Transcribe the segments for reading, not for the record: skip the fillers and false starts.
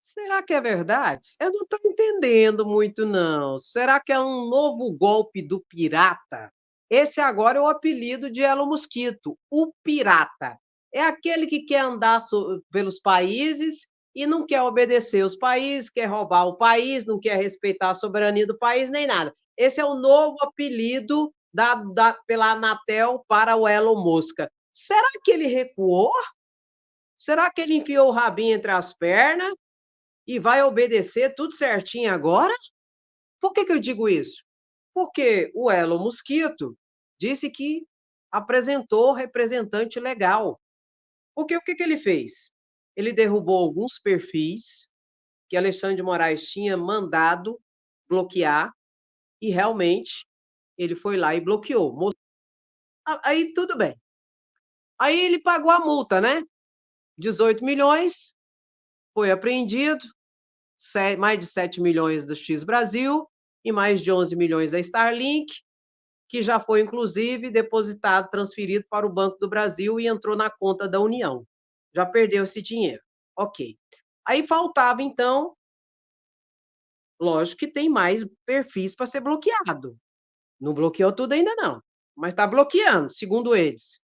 Será que é verdade? Eu não estou entendendo muito não. Será que é um novo golpe do pirata? Esse agora é o apelido de Elon Mosquito, o pirata. É aquele que quer andar pelos países e não quer obedecer os países, quer roubar o país, não quer respeitar a soberania do país, nem nada. Esse é o novo apelido pela Anatel para o Elon Musk. Será que ele recuou? Será que ele enfiou o rabinho entre as pernas? E vai obedecer tudo certinho agora? Por que eu digo isso? Porque o Elon Mosquito disse que apresentou representante legal. Porque o que ele fez? Ele derrubou alguns perfis que Alexandre de Moraes tinha mandado bloquear e realmente ele foi lá e bloqueou. Aí tudo bem. Aí ele pagou a multa, né? 18 milhões, foi apreendido, mais de 7 milhões do X Brasil e mais de 11 milhões da Starlink, que já foi, inclusive, depositado, transferido para o Banco do Brasil e entrou na conta da União. Já perdeu esse dinheiro. Ok. Aí faltava, então, lógico que tem mais perfis para ser bloqueado. Não bloqueou tudo ainda não, mas está bloqueando, segundo eles.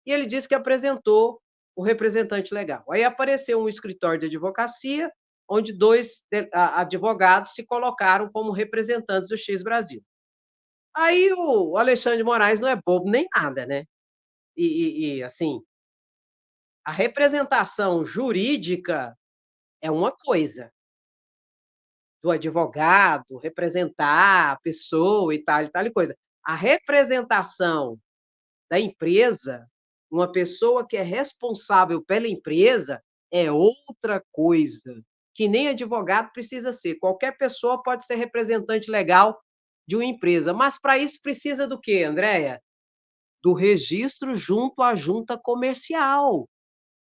E ele disse que apresentou o representante legal. Aí apareceu um escritório de advocacia, onde dois advogados se colocaram como representantes do X Brasil. Aí o Alexandre de Moraes não é bobo nem nada, né? Assim, a representação jurídica é uma coisa, do advogado representar a pessoa e tal e coisa. A representação da empresa, uma pessoa que é responsável pela empresa, é outra coisa, que nem advogado precisa ser. Qualquer pessoa pode ser representante legal de uma empresa, mas para isso precisa do quê, Andréia? Do registro junto à junta comercial,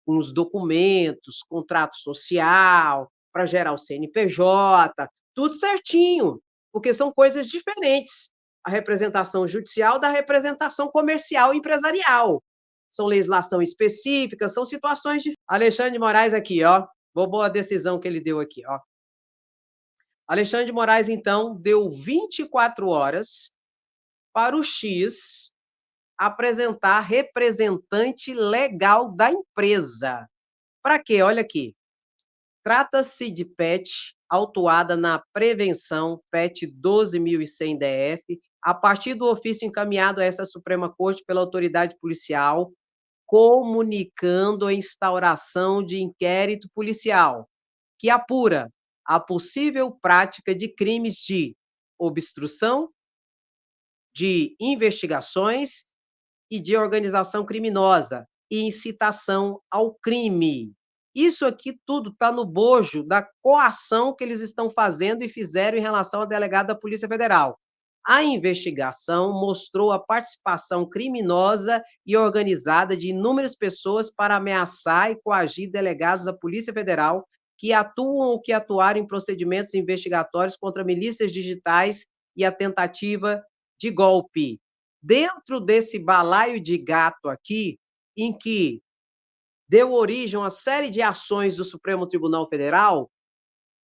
com os documentos, contrato social, para gerar o CNPJ, tudo certinho, porque são coisas diferentes. A representação judicial da representação comercial e empresarial. São legislação específica, são situações de Alexandre de Moraes aqui, ó. Boa decisão que ele deu aqui, ó. Alexandre de Moraes, então, deu 24 horas para o X apresentar representante legal da empresa. Para quê? Olha aqui. Trata-se de PET autuada na prevenção PET 12.100 DF, a partir do ofício encaminhado a essa Suprema Corte pela autoridade policial, comunicando a instauração de inquérito policial, que apura a possível prática de crimes de obstrução, de investigações e de organização criminosa e incitação ao crime. Isso aqui tudo está no bojo da coação que eles estão fazendo e fizeram em relação ao delegado da Polícia Federal. A investigação mostrou a participação criminosa e organizada de inúmeras pessoas para ameaçar e coagir delegados da Polícia Federal que atuam ou que atuaram em procedimentos investigatórios contra milícias digitais e a tentativa de golpe. Dentro desse balaio de gato aqui, em que deu origem a uma série de ações do Supremo Tribunal Federal.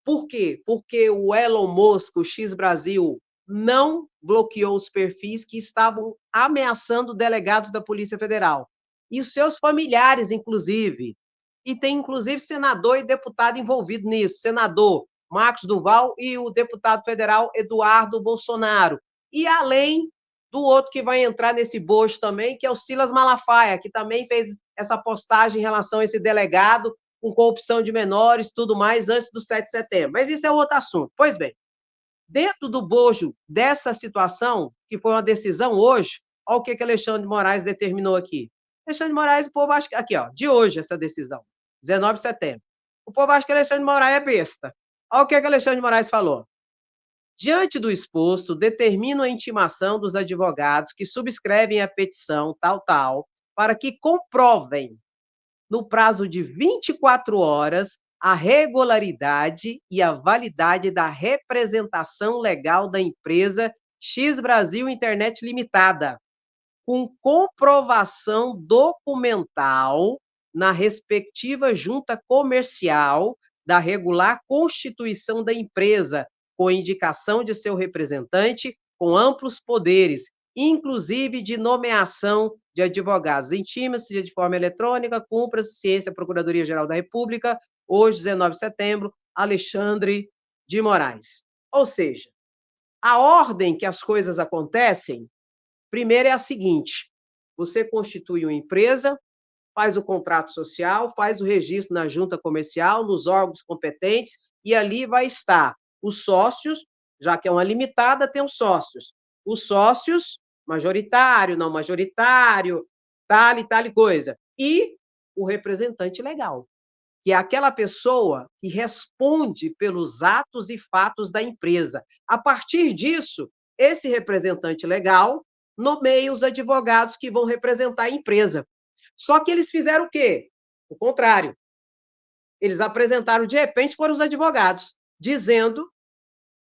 Por quê? Porque o Elon Musk, o X Brasil, não bloqueou os perfis que estavam ameaçando delegados da Polícia Federal. E os seus familiares, inclusive. E tem, inclusive, senador e deputado envolvido nisso. Senador Marcos Duval e o deputado federal Eduardo Bolsonaro. E além do outro que vai entrar nesse bojo também, que é o Silas Malafaia, que também fez essa postagem em relação a esse delegado com corrupção de menores, tudo mais, antes do 7 de setembro. Mas isso é outro assunto. Pois bem, dentro do bojo dessa situação, que foi uma decisão hoje, olha o que Alexandre de Moraes determinou aqui. Alexandre de Moraes, o povo acha que, aqui, ó, de hoje essa decisão, 19 de setembro. O povo acha que Alexandre de Moraes é besta. Olha o que Alexandre de Moraes falou. Diante do exposto, determino a intimação dos advogados que subscrevem a petição tal, para que comprovem no prazo de 24 horas, a regularidade e a validade da representação legal da empresa X Brasil Internet Limitada, com comprovação documental na respectiva junta comercial, da regular constituição da empresa, com indicação de seu representante, com amplos poderes, inclusive de nomeação de advogados. Intima-se de forma eletrônica, cumpra-se ciência Procuradoria-Geral da República, hoje, 19 de setembro, Alexandre de Moraes. Ou seja, a ordem que as coisas acontecem, primeiro é a seguinte: você constitui uma empresa, faz o contrato social, faz o registro na junta comercial, nos órgãos competentes, e ali vai estar os sócios, já que é uma limitada, tem os sócios. Os sócios, majoritário, não majoritário, tal e tal coisa. E o representante legal, que é aquela pessoa que responde pelos atos e fatos da empresa. A partir disso, esse representante legal nomeia os advogados que vão representar a empresa. Só que eles fizeram o quê? O contrário. Eles apresentaram, de repente, para os advogados, dizendo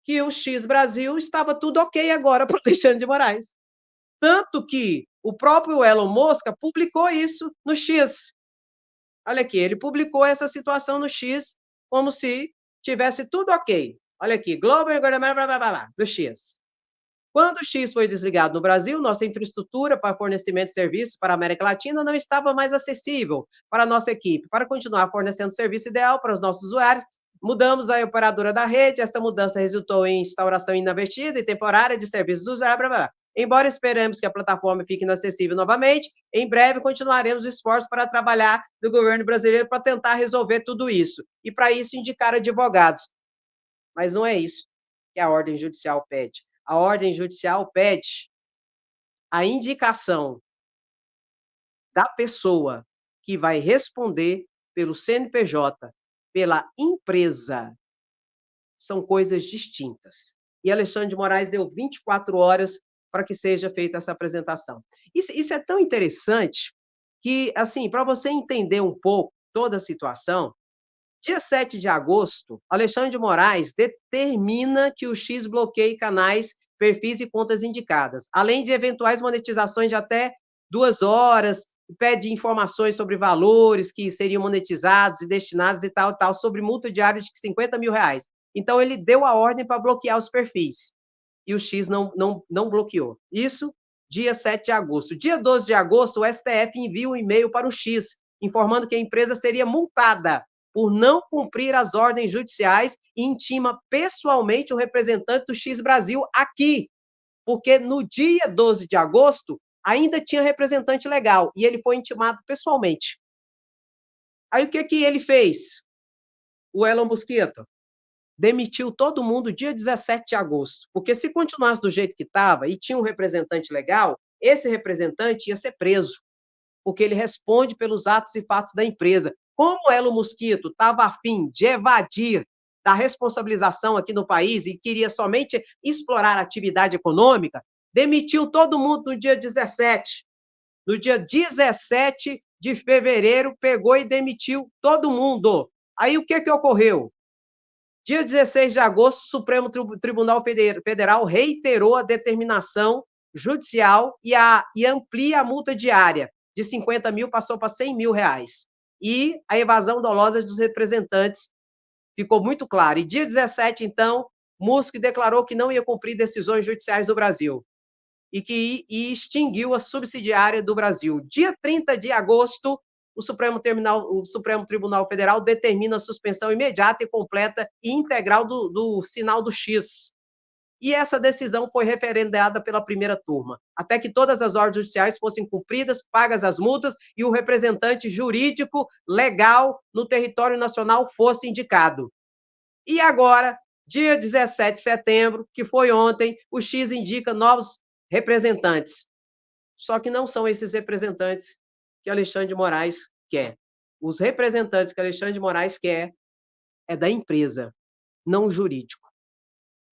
que o X Brasil estava tudo ok agora para o Alexandre de Moraes. Tanto que o próprio Elon Musk publicou isso no X. Olha aqui, ele publicou essa situação no X como se tivesse tudo ok. Olha aqui, Global do X. Quando o X foi desligado no Brasil, nossa infraestrutura para fornecimento de serviços para a América Latina não estava mais acessível para a nossa equipe. Para continuar fornecendo o serviço ideal para os nossos usuários, mudamos a operadora da rede. Essa mudança resultou em instauração inadvertida e temporária de serviços do usuário. Embora esperemos que a plataforma fique inacessível novamente, em breve continuaremos os esforços para trabalhar do governo brasileiro para tentar resolver tudo isso. E para isso indicar advogados. Mas não é isso que a ordem judicial pede. A ordem judicial pede a indicação da pessoa que vai responder pelo CNPJ, pela empresa. São coisas distintas. E Alexandre de Moraes deu 24 horas para que seja feita essa apresentação. Isso é tão interessante que, assim, para você entender um pouco toda a situação, dia 7 de agosto, Alexandre de Moraes determina que o X bloqueie canais, perfis e contas indicadas, além de eventuais monetizações de até 2 horas, pede informações sobre valores que seriam monetizados e destinados e tal, tal, sobre multa diária de 50 mil reais. Então, ele deu a ordem para bloquear os perfis. E o X não bloqueou. Isso, dia 7 de agosto. Dia 12 de agosto, o STF envia um e-mail para o X, informando que a empresa seria multada por não cumprir as ordens judiciais e intima pessoalmente o representante do X Brasil aqui, porque no dia 12 de agosto ainda tinha representante legal e ele foi intimado pessoalmente. Aí o que ele fez? O Elon Musketa demitiu todo mundo dia 17 de agosto, porque se continuasse do jeito que estava e tinha um representante legal, esse representante ia ser preso, porque ele responde pelos atos e fatos da empresa. Como o Elon Mosquito estava afim de evadir da responsabilização aqui no país e queria somente explorar a atividade econômica, demitiu todo mundo no dia 17. No dia 17 de fevereiro, pegou e demitiu todo mundo. Aí o que ocorreu? Dia 16 de agosto, o Supremo Tribunal Federal reiterou a determinação judicial e amplia a multa diária de 50 mil, passou para 100 mil reais. E a evasão dolosa dos representantes ficou muito clara. E dia 17, então, Musk declarou que não ia cumprir decisões judiciais do Brasil e extinguiu a subsidiária do Brasil. Dia 30 de agosto, o Supremo Tribunal Federal determina a suspensão imediata e completa e integral do sinal do X. E essa decisão foi referendada pela primeira turma, até que todas as ordens judiciais fossem cumpridas, pagas as multas e o representante jurídico legal no território nacional fosse indicado. E agora, dia 17 de setembro, que foi ontem, o X indica novos representantes. Só que não são esses representantes que Alexandre de Moraes quer. Os representantes que Alexandre de Moraes quer é da empresa, não o jurídico.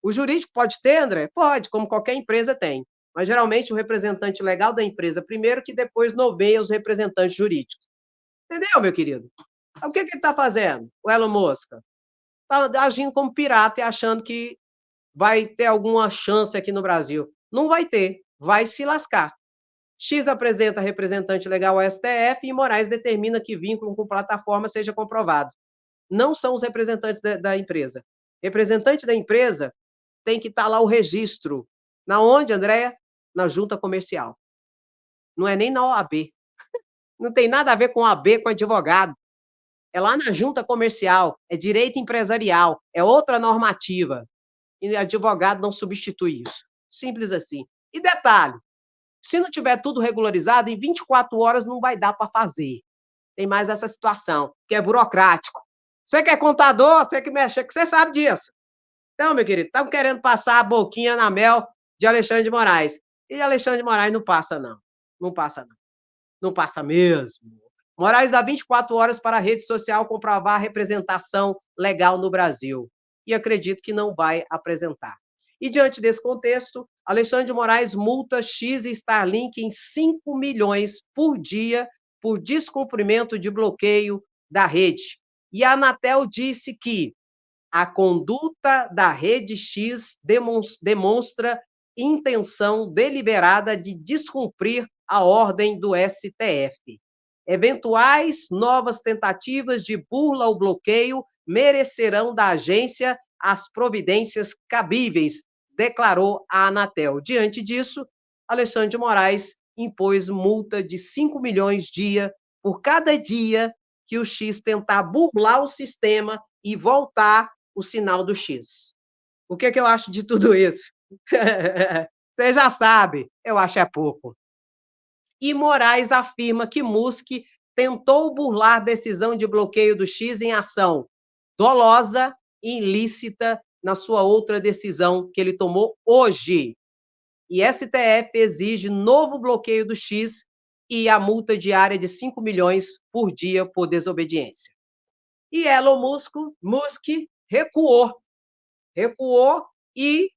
O jurídico pode ter, André? Pode, como qualquer empresa tem. Mas geralmente o representante legal da empresa primeiro, que depois nomeia os representantes jurídicos. Entendeu, meu querido? O que ele está fazendo, o Elon Musk? Está agindo como pirata e achando que vai ter alguma chance aqui no Brasil. Não vai ter, vai se lascar. X apresenta representante legal ao STF e Moraes determina que vínculo com plataforma seja comprovado. não são os representantes da empresa. Representante da empresa tem que estar lá o registro. Na onde, Andréia? Na junta comercial. Não é nem na OAB. Não tem nada a ver com OAB, com advogado. É lá na junta comercial, é direito empresarial, é outra normativa. E advogado não substitui isso. Simples assim. E detalhe, se não tiver tudo regularizado, em 24 horas não vai dar para fazer. Tem mais essa situação, que é burocrático. Você que é contador, você que mexe, você sabe disso. Então, meu querido, estão querendo passar a boquinha na mel de Alexandre de Moraes. E Alexandre de Moraes não passa, não. Não passa, não. Não passa mesmo. Moraes dá 24 horas para a rede social comprovar a representação legal no Brasil. E acredito que não vai apresentar. E diante desse contexto, Alexandre de Moraes multa X e Starlink em 5 milhões por dia por descumprimento de bloqueio da rede. E a Anatel disse que a conduta da rede X demonstra intenção deliberada de descumprir a ordem do STF. Eventuais novas tentativas de burla ou bloqueio merecerão da agência as providências cabíveis, declarou a Anatel. Diante disso, Alexandre de Moraes impôs multa de 5 milhões dia por cada dia que o X tentar burlar o sistema e voltar o sinal do X. O que eu acho de tudo isso? Você já sabe, eu acho é pouco. E Moraes afirma que Musk tentou burlar decisão de bloqueio do X em ação dolosa e ilícita na sua outra decisão que ele tomou hoje. E STF exige novo bloqueio do X e a multa diária de 5 milhões por dia por desobediência. E Elon Musk recuou e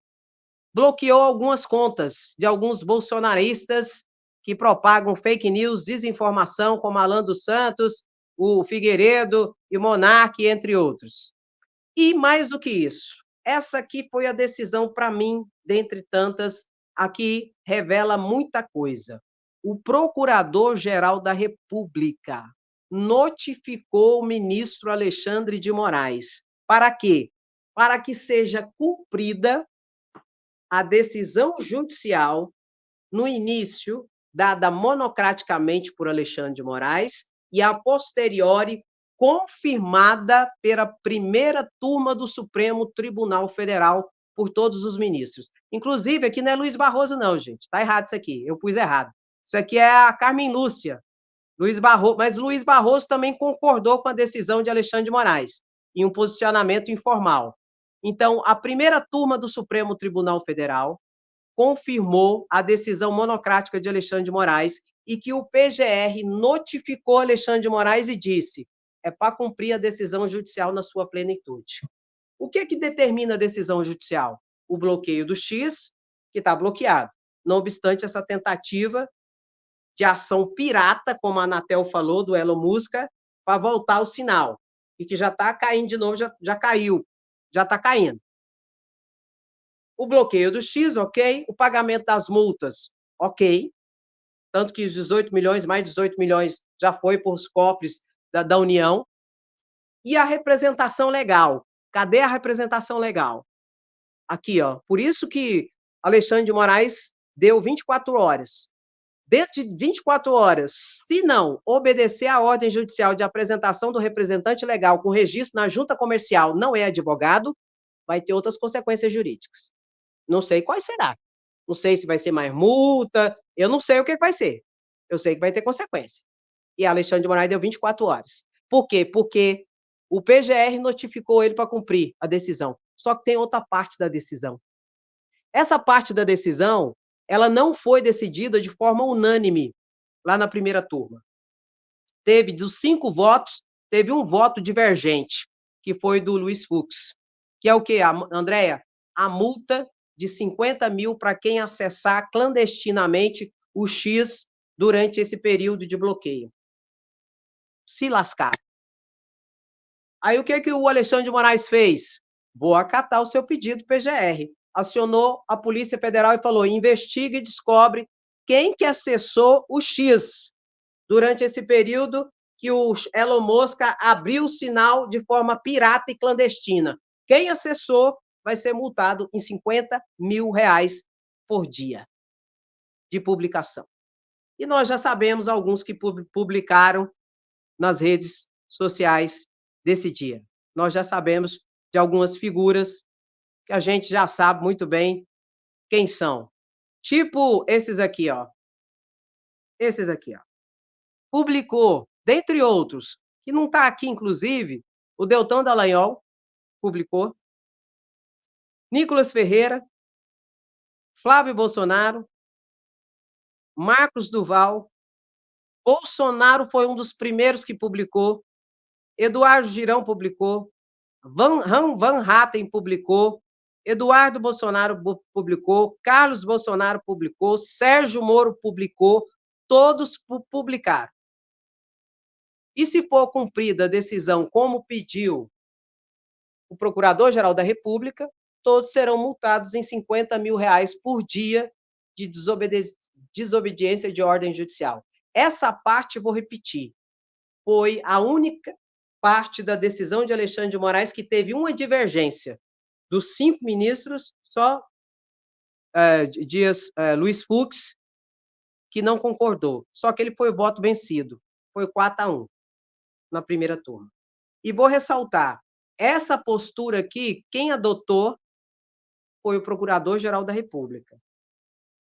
bloqueou algumas contas de alguns bolsonaristas que propagam fake news, desinformação, como Alan dos Santos, o Figueiredo e o Monark, entre outros. E mais do que isso, essa aqui foi a decisão para mim, dentre tantas, aqui revela muita coisa. O Procurador-Geral da República notificou o ministro Alexandre de Moraes. Para quê? Para que seja cumprida a decisão judicial no início, dada monocraticamente por Alexandre de Moraes, e a posteriori confirmada pela primeira turma do Supremo Tribunal Federal por todos os ministros. Inclusive, aqui não é Luiz Barroso, não, gente. Está errado isso aqui. Eu pus errado. Isso aqui é a Carmen Lúcia. Luiz Barroso, mas Luiz Barroso também concordou com a decisão de Alexandre de Moraes, em um posicionamento informal. Então, a primeira turma do Supremo Tribunal Federal confirmou a decisão monocrática de Alexandre de Moraes e que o PGR notificou Alexandre de Moraes e disse: é para cumprir a decisão judicial na sua plenitude. O que determina a decisão judicial? O bloqueio do X, que está bloqueado. Não obstante essa tentativa de ação pirata, como a Anatel falou, do Elon Musk, para voltar o sinal. E que já está caindo de novo, já caiu, já está caindo. O bloqueio do X, ok. O pagamento das multas, ok. Tanto que os 18 milhões, mais 18 milhões, já foi para os cofres da União. E a representação legal. Cadê a representação legal? Aqui, ó. Por isso que Alexandre de Moraes deu 24 horas. Dentro de 24 horas, se não obedecer à ordem judicial de apresentação do representante legal com registro na junta comercial, não é advogado, vai ter outras consequências jurídicas. Não sei quais será. Não sei se vai ser mais multa, eu não sei o que vai ser. Eu sei que vai ter consequência. E Alexandre de Moraes deu 24 horas. Por quê? Porque o PGR notificou ele para cumprir a decisão. Só que tem outra parte da decisão. Essa parte da decisão, ela não foi decidida de forma unânime lá na primeira turma. Teve, dos 5 votos, teve um voto divergente, que foi do Luiz Fux. Que é o quê, Andréia? A multa de 50 mil para quem acessar clandestinamente o X durante esse período de bloqueio. Se lascar. Aí o que o Alexandre de Moraes fez? Vou acatar o seu pedido, PGR. Acionou a Polícia Federal e falou: investiga e descobre quem que acessou o X durante esse período que o Elon Musk abriu o sinal de forma pirata e clandestina. Quem acessou vai ser multado em R$ 50.000 por dia de publicação. E nós já sabemos alguns que publicaram nas redes sociais desse dia. Nós já sabemos de algumas figuras que a gente já sabe muito bem quem são. Tipo esses aqui, ó. Esses aqui, ó. Publicou, dentre outros, que não está aqui, inclusive, o Deltan Dallagnol publicou, Nicolas Ferreira, Flávio Bolsonaro, Marcos Duval, Bolsonaro foi um dos primeiros que publicou, Eduardo Girão publicou, Van Hatten publicou, Eduardo Bolsonaro publicou, Carlos Bolsonaro publicou, Sérgio Moro publicou, todos publicaram. E se for cumprida a decisão como pediu o Procurador-Geral da República, todos serão multados em R$ 50.000 por dia de desobediência de ordem judicial. Essa parte, vou repetir, foi a única parte da decisão de Alexandre de Moraes que teve uma divergência. Dos 5 ministros, só Luiz Fux, que não concordou. Só que ele foi o voto vencido. Foi 4-1 na primeira turma. E vou ressaltar, essa postura aqui, quem adotou foi o Procurador-Geral da República,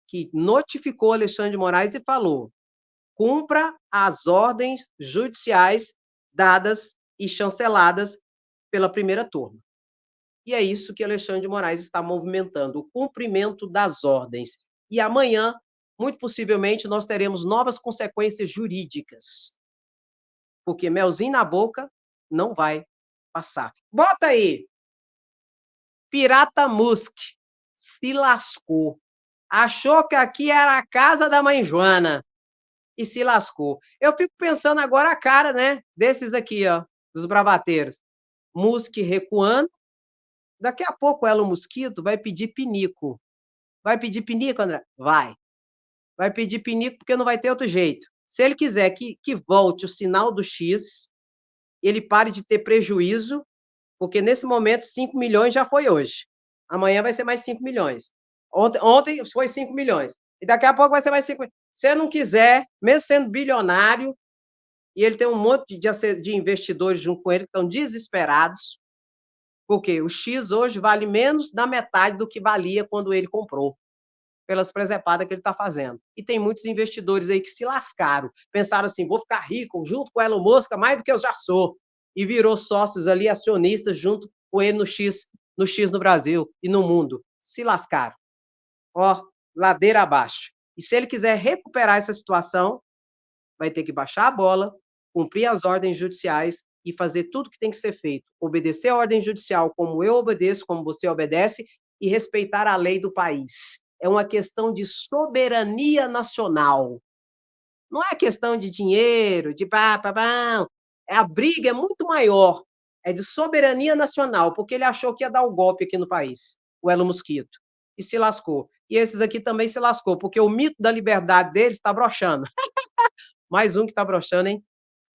que notificou Alexandre de Moraes e falou: cumpra as ordens judiciais dadas e chanceladas pela primeira turma. E é isso que Alexandre de Moraes está movimentando, o cumprimento das ordens. E amanhã, muito possivelmente, nós teremos novas consequências jurídicas, porque melzinho na boca não vai passar. Bota aí! Pirata Musk se lascou. Achou que aqui era a casa da mãe Joana e se lascou. Eu fico pensando agora a cara, né, desses aqui, ó, dos bravateiros. Musk recuando. Daqui a pouco o Elon Mosquito vai pedir pinico. Vai pedir pinico, André? Vai. Vai pedir pinico porque não vai ter outro jeito. Se ele quiser que volte o sinal do X, ele pare de ter prejuízo, porque nesse momento 5 milhões já foi hoje. Amanhã vai ser mais 5 milhões. Ontem foi 5 milhões. E daqui a pouco vai ser mais 5 milhões. Se ele não quiser, mesmo sendo bilionário, e ele tem um monte de investidores junto com ele que estão desesperados, porque o X hoje vale menos da metade do que valia quando ele comprou, pelas presepadas que ele está fazendo. E tem muitos investidores aí que se lascaram, pensaram assim, vou ficar rico junto com o Elon Musk, mais do que eu já sou, e virou sócios ali, acionistas, junto com ele no X no Brasil e no mundo. Se lascaram. Ó, ladeira abaixo. E se ele quiser recuperar essa situação, vai ter que baixar a bola, cumprir as ordens judiciais e fazer tudo o que tem que ser feito. Obedecer a ordem judicial como eu obedeço, como você obedece, e respeitar a lei do país. É uma questão de soberania nacional. Não é questão de dinheiro, de a briga é muito maior. É de soberania nacional, porque ele achou que ia dar o golpe aqui no país, o Elon Mosquito, e se lascou. E esses aqui também se lascou, porque o mito da liberdade deles está broxando. Mais um que está broxando, hein?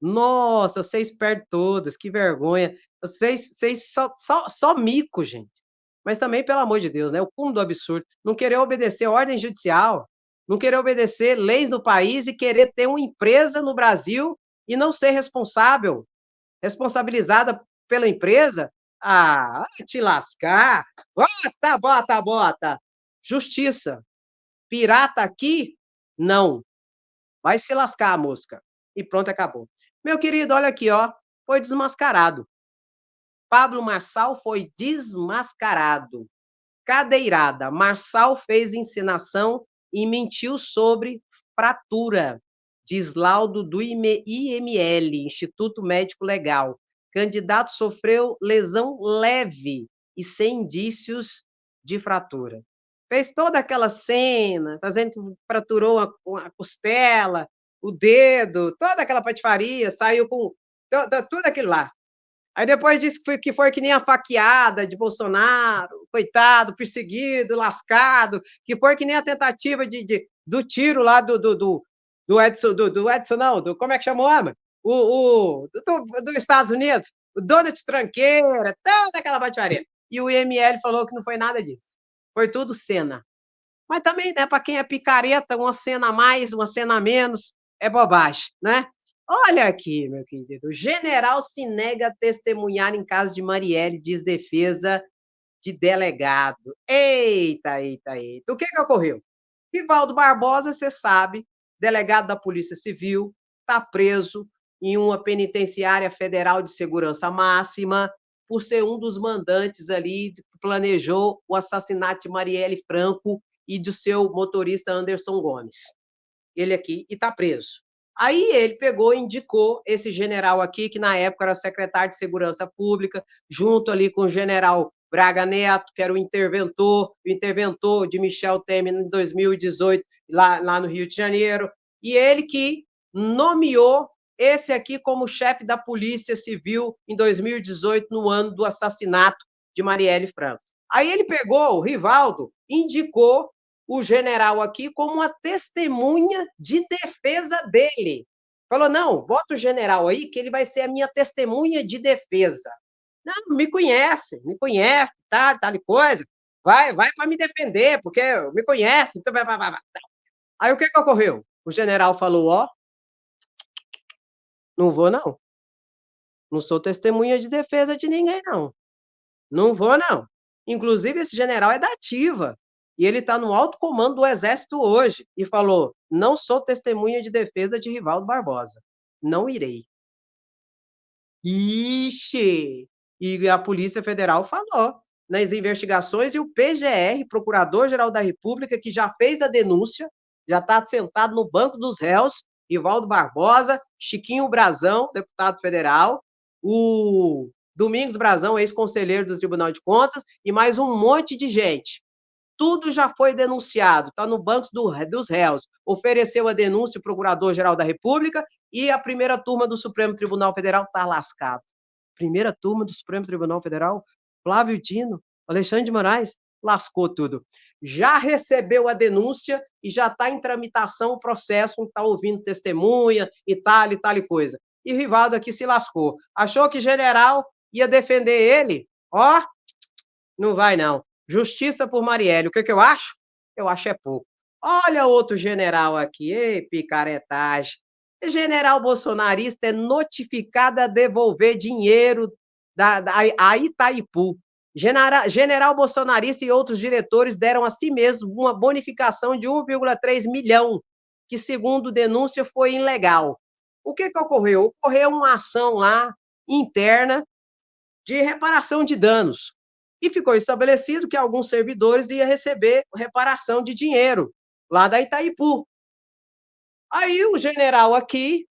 Nossa, vocês perdem todas, que vergonha. Vocês só mico, gente. Mas também, pelo amor de Deus, né? O cúmulo do absurdo. Não querer obedecer a ordem judicial, não querer obedecer leis no país e querer ter uma empresa no Brasil e não ser responsabilizada pela empresa. Ah, te lascar. Bota. Justiça. Pirata aqui? Não. Vai se lascar a mosca. E pronto, acabou. Meu querido, olha aqui, ó. Foi desmascarado. Pablo Marçal foi desmascarado. Cadeirada. Marçal fez encenação e mentiu sobre fratura. Diz laudo do IML, Instituto Médico Legal. Candidato sofreu lesão leve e sem indícios de fratura. Fez toda aquela cena, fazendo que fraturou a costela, o dedo, toda aquela patifaria, saiu com tudo aquilo lá. Aí depois disse que foi que nem a faqueada de Bolsonaro, coitado, perseguido, lascado, que foi que nem a tentativa do tiro lá do Edson, do Edson não, como é que chamou, dos Estados Unidos, o Donald Tranqueira, toda aquela patifaria. E o IML falou que não foi nada disso. Foi tudo cena. Mas também, né, para quem é picareta, uma cena a mais, uma cena a menos, é bobagem, né? Olha aqui, meu querido, o general se nega a testemunhar em caso de Marielle, diz defesa de delegado. Eita, eita, eita. O que que ocorreu? Rivaldo Barbosa, você sabe, delegado da Polícia Civil, está preso em uma penitenciária federal de segurança máxima por ser um dos mandantes ali que planejou o assassinato de Marielle Franco e do seu motorista Anderson Gomes. Ele aqui, e está preso. Aí ele pegou e indicou esse general aqui, que na época era secretário de Segurança Pública, junto ali com o general Braga Neto, que era o interventor de Michel Temer em 2018, lá no Rio de Janeiro, e ele que nomeou esse aqui como chefe da Polícia Civil em 2018, no ano do assassinato de Marielle Franco. Aí ele pegou, o Rivaldo, indicou o general aqui como uma testemunha de defesa dele. Falou: não, bota o general aí, que ele vai ser a minha testemunha de defesa. Não, me conhece, tá, tal coisa. Vai para me defender, porque me conhece. Então vai. Aí o que que ocorreu? O general falou: ó, não vou não. Não sou testemunha de defesa de ninguém, não. Não vou, não. Inclusive, esse general é da ativa. E ele está no alto comando do Exército hoje. E falou: não sou testemunha de defesa de Rivaldo Barbosa. Não irei. Ixi! E a Polícia Federal falou nas investigações, e o PGR, Procurador-Geral da República, que já fez a denúncia, já está sentado no banco dos réus, Rivaldo Barbosa, Chiquinho Brazão, deputado federal, o Domingos Brazão, ex-conselheiro do Tribunal de Contas, e mais um monte de gente. Tudo já foi denunciado, está no banco dos réus. Ofereceu a denúncia o Procurador-Geral da República e a primeira turma do Supremo Tribunal Federal está lascado. Primeira turma do Supremo Tribunal Federal, Flávio Dino, Alexandre de Moraes, lascou tudo. Já recebeu a denúncia e já está em tramitação o processo, está ouvindo testemunha e tal coisa. E Rivaldo aqui se lascou. Achou que general ia defender ele? Ó, não vai não. Justiça por Marielle. O que que eu acho? Eu acho é pouco. Olha outro general aqui. Ei, picaretagem. General bolsonarista é notificado a devolver dinheiro a Itaipu. General bolsonarista e outros diretores deram a si mesmos uma bonificação de 1,3 milhão, que, segundo denúncia, foi ilegal. O que que ocorreu? Ocorreu uma ação lá interna de reparação de danos. E ficou estabelecido que alguns servidores iam receber reparação de dinheiro lá da Itaipu. Aí o general aqui,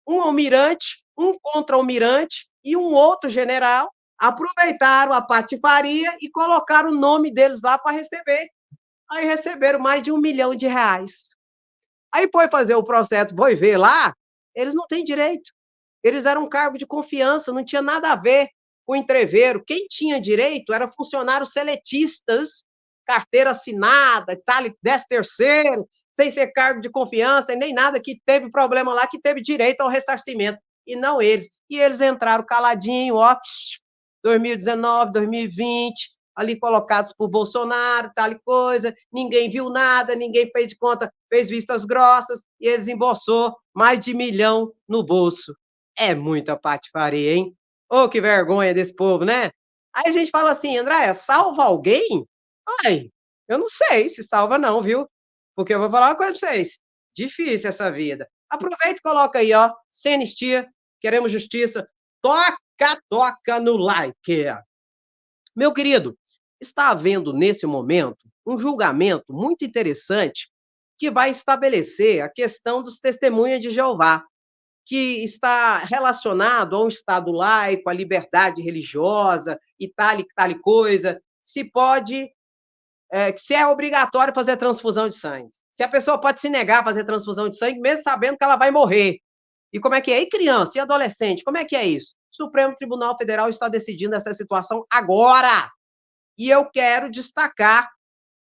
um almirante, um contra-almirante e um outro general aproveitaram a patifaria e colocaram o nome deles lá para receber. Aí receberam mais de R$ 1 milhão. Aí foi fazer o processo, foi ver lá, eles não têm direito. Eles eram um cargo de confiança, não tinha nada a ver com o entreveiro. Quem tinha direito era funcionários seletistas, carteira assinada, tal, 13º, sem ser cargo de confiança e nem nada, que teve problema lá, que teve direito ao ressarcimento, e não eles. E eles entraram caladinho, ó, 2019, 2020, ali colocados por Bolsonaro, tal coisa, ninguém viu nada, ninguém fez de conta, fez vistas grossas, e eles embolsou mais de 1 milhão no bolso. É muita patifaria, hein? Ô, que vergonha desse povo, né? Aí a gente fala assim: Andréia, salva alguém? Ai, eu não sei se salva não, viu? Porque eu vou falar uma coisa pra vocês, difícil essa vida. Aproveita e coloca aí, ó, sem anistia, queremos justiça, toca no like. Meu querido, está havendo nesse momento um julgamento muito interessante que vai estabelecer a questão dos testemunhas de Jeová, que está relacionado a um Estado laico, à liberdade religiosa e tal coisa, se pode, se é obrigatório fazer transfusão de sangue. Se a pessoa pode se negar a fazer transfusão de sangue, mesmo sabendo que ela vai morrer. E como é que é? E criança, e adolescente, como é que é isso? O Supremo Tribunal Federal está decidindo essa situação agora. E eu quero destacar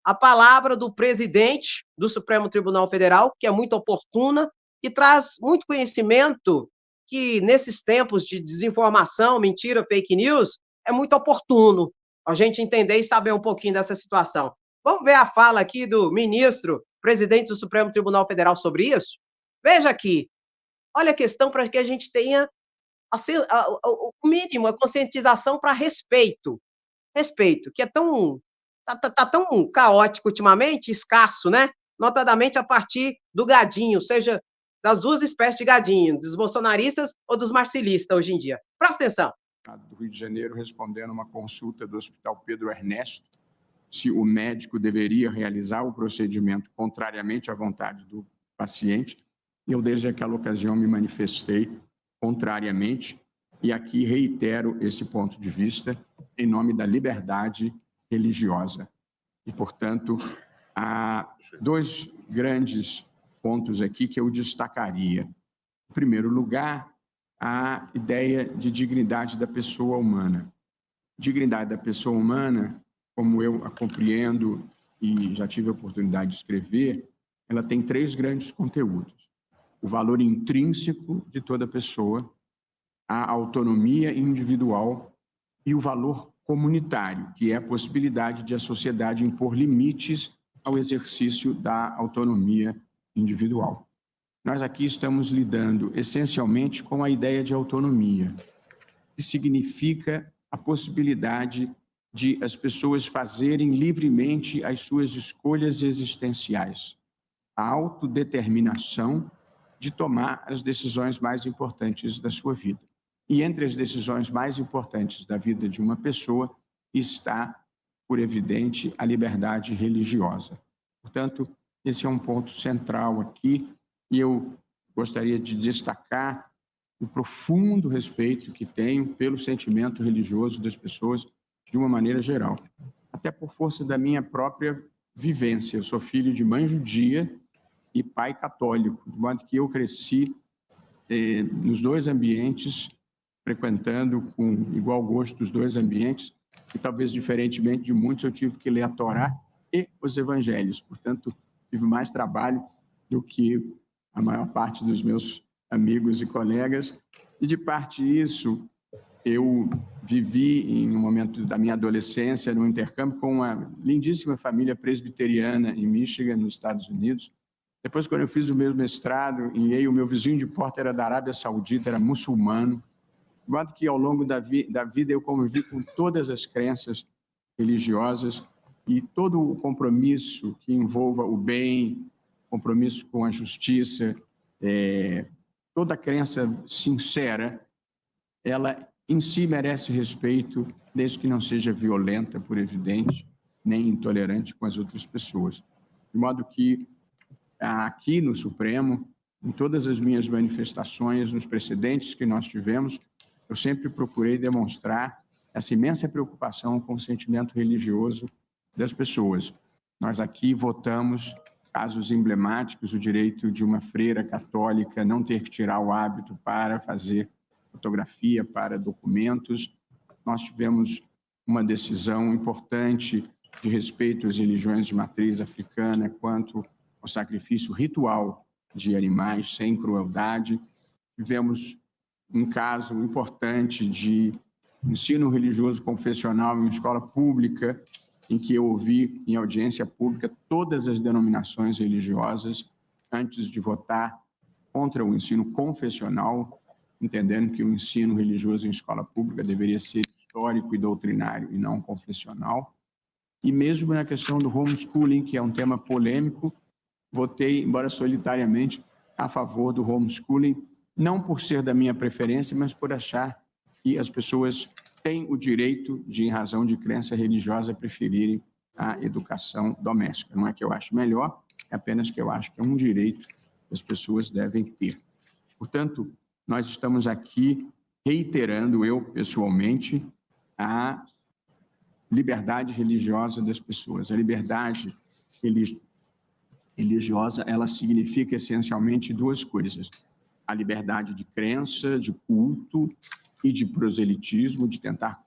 a palavra do presidente do Supremo Tribunal Federal, que é muito oportuna, que traz muito conhecimento, que nesses tempos de desinformação, mentira, fake news, é muito oportuno a gente entender e saber um pouquinho dessa situação. Vamos ver a fala aqui do ministro, presidente do Supremo Tribunal Federal sobre isso? Veja aqui, olha a questão para que a gente tenha o mínimo, a conscientização para respeito. Respeito, que é tão tá tão caótico ultimamente, escasso, né? Notadamente a partir do gadinho, seja das duas espécies de gadinho, dos bolsonaristas ou dos marcilistas hoje em dia. Presta atenção. Do Rio de Janeiro, respondendo a uma consulta do Hospital Pedro Ernesto, se o médico deveria realizar o procedimento contrariamente à vontade do paciente. Eu, desde aquela ocasião, me manifestei contrariamente e aqui reitero esse ponto de vista em nome da liberdade religiosa. E, portanto, há dois grandes pontos aqui que eu destacaria. Em primeiro lugar, a ideia de dignidade da pessoa humana. Dignidade da pessoa humana, como eu a compreendo e já tive a oportunidade de escrever, ela tem três grandes conteúdos. O valor intrínseco de toda pessoa, a autonomia individual e o valor comunitário, que é a possibilidade de a sociedade impor limites ao exercício da autonomia individual. Nós aqui estamos lidando essencialmente com a ideia de autonomia, que significa a possibilidade de as pessoas fazerem livremente as suas escolhas existenciais, a autodeterminação de tomar as decisões mais importantes da sua vida. E entre as decisões mais importantes da vida de uma pessoa está, por evidente, a liberdade religiosa. Portanto, esse é um ponto central aqui e eu gostaria de destacar o profundo respeito que tenho pelo sentimento religioso das pessoas de uma maneira geral, até por força da minha própria vivência. Eu sou filho de mãe judia e pai católico, de modo que eu cresci nos dois ambientes, frequentando com igual gosto os dois ambientes, e talvez diferentemente de muitos, eu tive que ler a Torá e os evangelhos. Portanto, tive mais trabalho do que a maior parte dos meus amigos e colegas. E, de parte disso, eu vivi, em um momento da minha adolescência, num intercâmbio com uma lindíssima família presbiteriana em Michigan, nos Estados Unidos. Depois, quando eu fiz o meu mestrado em Yale, o meu vizinho de porta era da Arábia Saudita, era muçulmano. De modo que, ao longo da vida, eu convivi com todas as crenças religiosas e todo o compromisso que envolva o bem, compromisso com a justiça, toda crença sincera, ela em si merece respeito, desde que não seja violenta, por evidente, nem intolerante com as outras pessoas. De modo que, aqui no Supremo, em todas as minhas manifestações, nos precedentes que nós tivemos, eu sempre procurei demonstrar essa imensa preocupação com o sentimento religioso das pessoas. Nós aqui votamos casos emblemáticos, o direito de uma freira católica não ter que tirar o hábito para fazer fotografia para documentos. Nós tivemos uma decisão importante de respeito às religiões de matriz africana quanto ao sacrifício ritual de animais sem crueldade. Tivemos um caso importante de ensino religioso confessional em escola pública, em que eu ouvi em audiência pública todas as denominações religiosas antes de votar contra o ensino confessional, entendendo que o ensino religioso em escola pública deveria ser histórico e doutrinário e não confessional. E mesmo na questão do homeschooling, que é um tema polêmico, votei, embora solitariamente, a favor do homeschooling, não por ser da minha preferência, mas por achar que as pessoas têm o direito de, em razão de crença religiosa, preferirem a educação doméstica. Não é que eu acho melhor, é apenas que eu acho que é um direito que as pessoas devem ter. Portanto, nós estamos aqui reiterando, eu pessoalmente, a liberdade religiosa das pessoas. A liberdade religiosa, ela significa essencialmente duas coisas: a liberdade de crença, de culto e de proselitismo, de tentar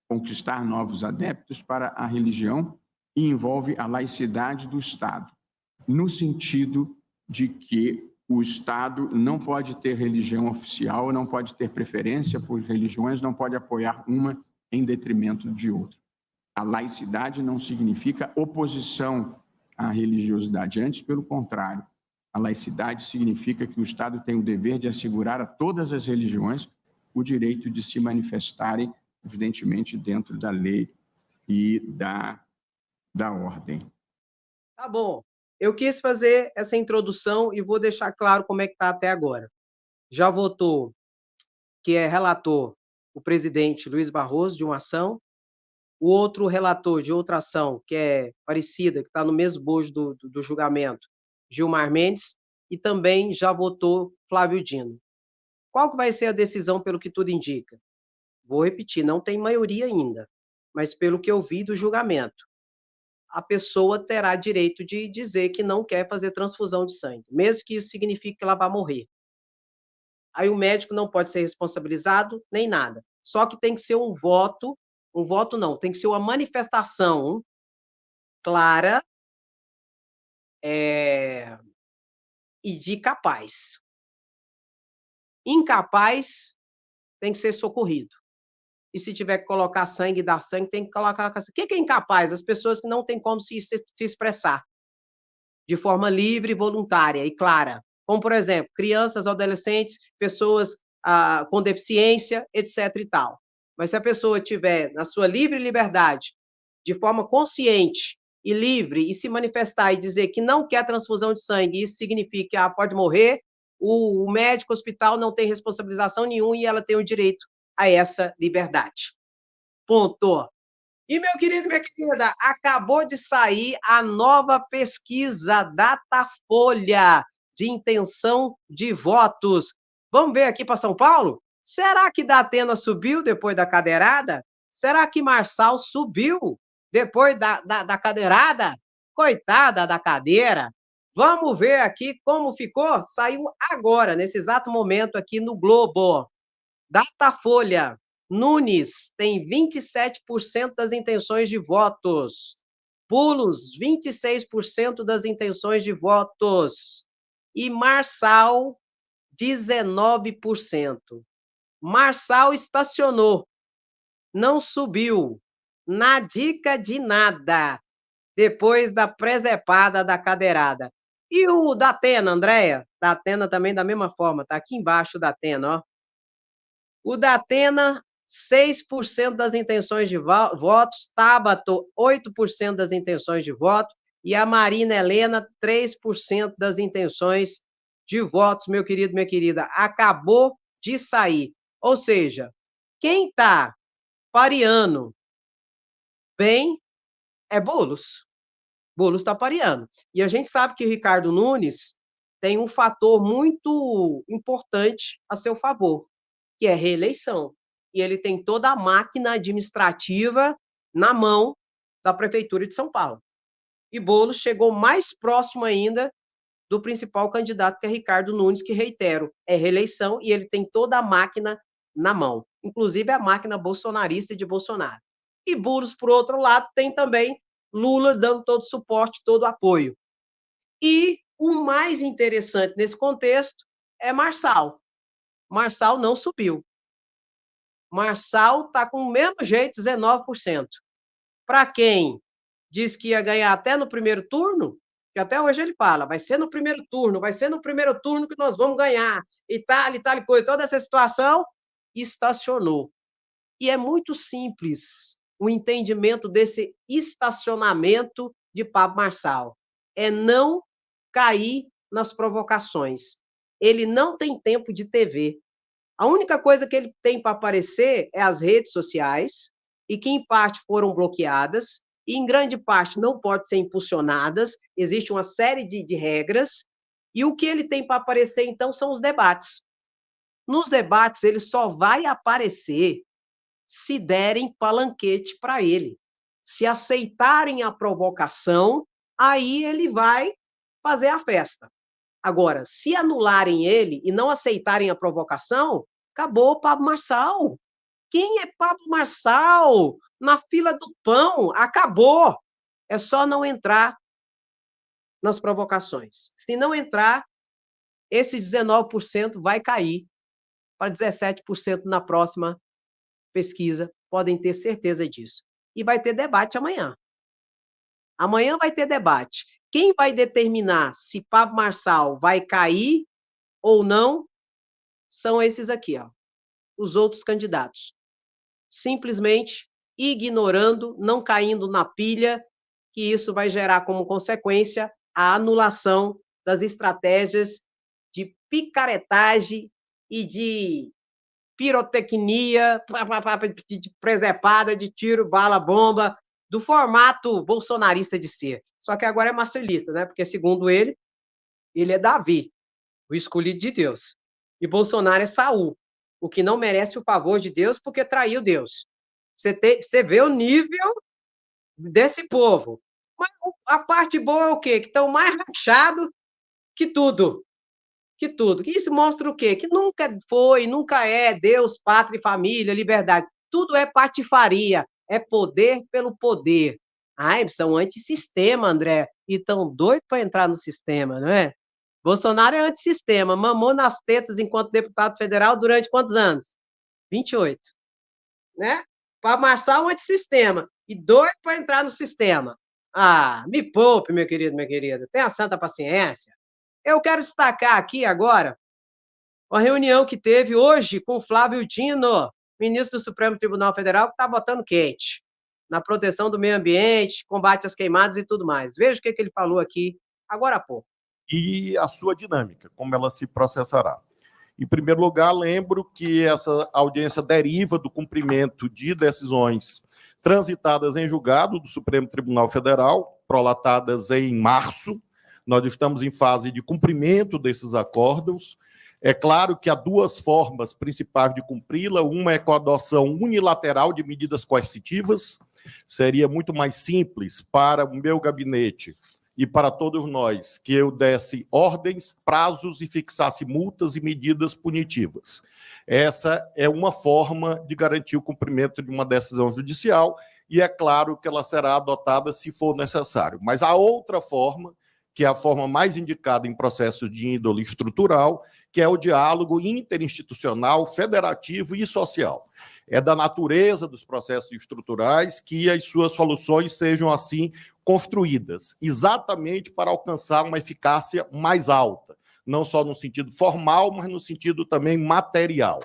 conquistar novos adeptos para a religião, e envolve a laicidade do Estado, no sentido de que o Estado não pode ter religião oficial, não pode ter preferência por religiões, não pode apoiar uma em detrimento de outra. A laicidade não significa oposição à religiosidade, antes, pelo contrário. A laicidade significa que o Estado tem o dever de assegurar a todas as religiões o direito de se manifestarem, evidentemente, dentro da lei e da ordem. Tá bom. Eu quis fazer essa introdução e vou deixar claro como é que está até agora. Já votou, que é relator, o presidente Luiz Barroso, de uma ação, o outro relator de outra ação, que é parecida, que está no mesmo bojo do julgamento, Gilmar Mendes, e também já votou Flávio Dino. Qual que vai ser a decisão, pelo que tudo indica? Vou repetir, não tem maioria ainda, mas pelo que eu vi do julgamento, a pessoa terá direito de dizer que não quer fazer transfusão de sangue, mesmo que isso signifique que ela vá morrer. Aí o médico não pode ser responsabilizado, nem nada. Só que tem que ser um voto não, tem que ser uma manifestação clara, e de capaz. Incapaz tem que ser socorrido. E se tiver que colocar sangue, dar sangue, tem que colocar. O que é incapaz? As pessoas que não têm como se expressar de forma livre, voluntária e clara. Como, por exemplo, crianças, adolescentes, pessoas com deficiência, etc. e tal. Mas se a pessoa tiver na sua livre liberdade, de forma consciente e livre, e se manifestar e dizer que não quer transfusão de sangue, isso significa que pode morrer, o médico, o hospital não tem responsabilização nenhuma e ela tem o direito a essa liberdade. Ponto. E, meu querido, minha querida, acabou de sair a nova pesquisa Datafolha de intenção de votos. Vamos ver aqui para São Paulo? Será que Datena subiu depois da cadeirada? Será que Marçal subiu depois da cadeirada? Coitada da cadeira. Vamos ver aqui como ficou? Saiu agora, nesse exato momento, aqui no Globo. Datafolha. Nunes tem 27% das intenções de votos. Pulos, 26% das intenções de votos. E Marçal, 19%. Marçal estacionou, não subiu. Na dica de nada, depois da presepada da cadeirada. E o Datena, Andréia? Datena também da mesma forma, tá aqui embaixo o Datena, ó. O Datena, 6% das intenções de votos, Tabata, 8% das intenções de voto, e a Marina Helena, 3% das intenções de votos, meu querido, minha querida. Acabou de sair. Ou seja, quem está pareando bem é Boulos. Boulos está pareando. E a gente sabe que o Ricardo Nunes tem um fator muito importante a seu favor, que é reeleição. E ele tem toda a máquina administrativa na mão da Prefeitura de São Paulo. E Boulos chegou mais próximo ainda do principal candidato, que é Ricardo Nunes, que, reitero, é reeleição, e ele tem toda a máquina na mão, inclusive a máquina bolsonarista de Bolsonaro. E Boulos, por outro lado, tem também Lula dando todo o suporte, todo o apoio. E o mais interessante nesse contexto é Marçal. Marçal não subiu. Marçal está com o mesmo jeito, 19%. Para quem diz que ia ganhar até no primeiro turno, que até hoje ele fala, vai ser no primeiro turno que nós vamos ganhar, e tal, coisa, toda essa situação, estacionou. E é muito simples o entendimento desse estacionamento de Pablo Marçal. É não cair nas provocações. Ele não tem tempo de TV. A única coisa que ele tem para aparecer é as redes sociais, e que em parte foram bloqueadas, e em grande parte não podem ser impulsionadas, existe uma série de regras, e o que ele tem para aparecer, então, são os debates. Nos debates, ele só vai aparecer se derem palanquete para ele. Se aceitarem a provocação, aí ele vai fazer a festa. Agora, se anularem ele e não aceitarem a provocação, acabou Pablo Marçal. Quem é Pablo Marçal? Na fila do pão, acabou. É só não entrar nas provocações. Se não entrar, esse 19% vai cair para 17% na próxima pesquisa, podem ter certeza disso. E vai ter debate amanhã. Amanhã vai ter debate. Quem vai determinar se Pablo Marçal vai cair ou não são esses aqui, ó, os outros candidatos. Simplesmente ignorando, não caindo na pilha, que isso vai gerar como consequência a anulação das estratégias de picaretagem e de pirotecnia, de presepada, de tiro, bala, bomba, do formato bolsonarista de ser. Só que agora é marcelista, né? Porque, segundo ele é Davi, o escolhido de Deus. E Bolsonaro é Saul, o que não merece o favor de Deus porque traiu Deus. Você vê o nível desse povo. Mas a parte boa é o quê? Que estão mais rachados que tudo. Que tudo. Que isso mostra o quê? Que nunca foi, nunca é Deus, pátria e família, liberdade. Tudo é patifaria, é poder pelo poder. Ai, são antissistema, André, e tão doido para entrar no sistema, não é? Bolsonaro é antissistema, mamou nas tetas enquanto deputado federal durante quantos anos? 28, né? Para Marçal, um antissistema, e doido para entrar no sistema. Ah, me poupe, meu querido, minha querida, tenha santa paciência. Eu quero destacar aqui agora uma reunião que teve hoje com o Flávio Dino, ministro do Supremo Tribunal Federal, que está botando quente na proteção do meio ambiente, combate às queimadas e tudo mais. Veja o que ele falou aqui agora há pouco. E a sua dinâmica, como ela se processará. Em primeiro lugar, lembro que essa audiência deriva do cumprimento de decisões transitadas em julgado do Supremo Tribunal Federal, prolatadas em março. Nós estamos em fase de cumprimento desses acordos. É claro que há duas formas principais de cumpri-la. Uma é com a adoção unilateral de medidas coercitivas. Seria muito mais simples para o meu gabinete e para todos nós que eu desse ordens, prazos e fixasse multas e medidas punitivas. Essa é uma forma de garantir o cumprimento de uma decisão judicial e é claro que ela será adotada se for necessário. Mas a outra forma, que é a forma mais indicada em processos de índole estrutural, que é o diálogo interinstitucional, federativo e social. É da natureza dos processos estruturais que as suas soluções sejam assim construídas, exatamente para alcançar uma eficácia mais alta, não só no sentido formal, mas no sentido também material.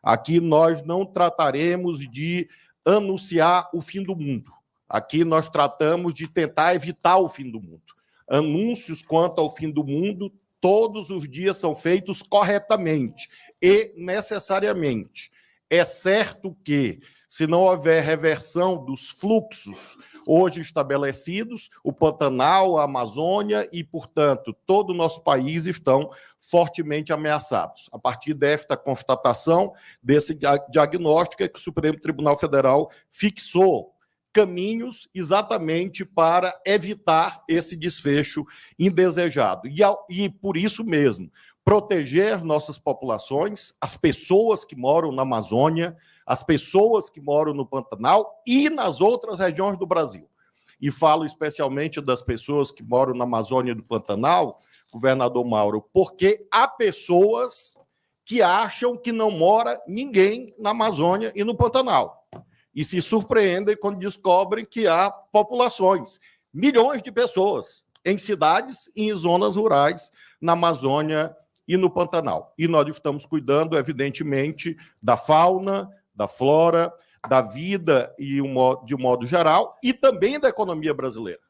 Aqui nós não trataremos de anunciar o fim do mundo. Aqui nós tratamos de tentar evitar o fim do mundo. Anúncios quanto ao fim do mundo todos os dias são feitos corretamente e necessariamente. É certo que, se não houver reversão dos fluxos hoje estabelecidos, o Pantanal, a Amazônia e, portanto, todo o nosso país estão fortemente ameaçados. A partir desta constatação, desse diagnóstico, é que o Supremo Tribunal Federal fixou caminhos exatamente para evitar esse desfecho indesejado. E por isso mesmo, proteger nossas populações, as pessoas que moram na Amazônia, as pessoas que moram no Pantanal e nas outras regiões do Brasil. E falo especialmente das pessoas que moram na Amazônia e do Pantanal, governador Mauro, porque há pessoas que acham que não mora ninguém na Amazônia e no Pantanal. E se surpreendem quando descobrem que há populações, milhões de pessoas, em cidades e em zonas rurais, na Amazônia e no Pantanal. E nós estamos cuidando, evidentemente, da fauna, da flora, da vida e de um modo geral, e também da economia brasileira.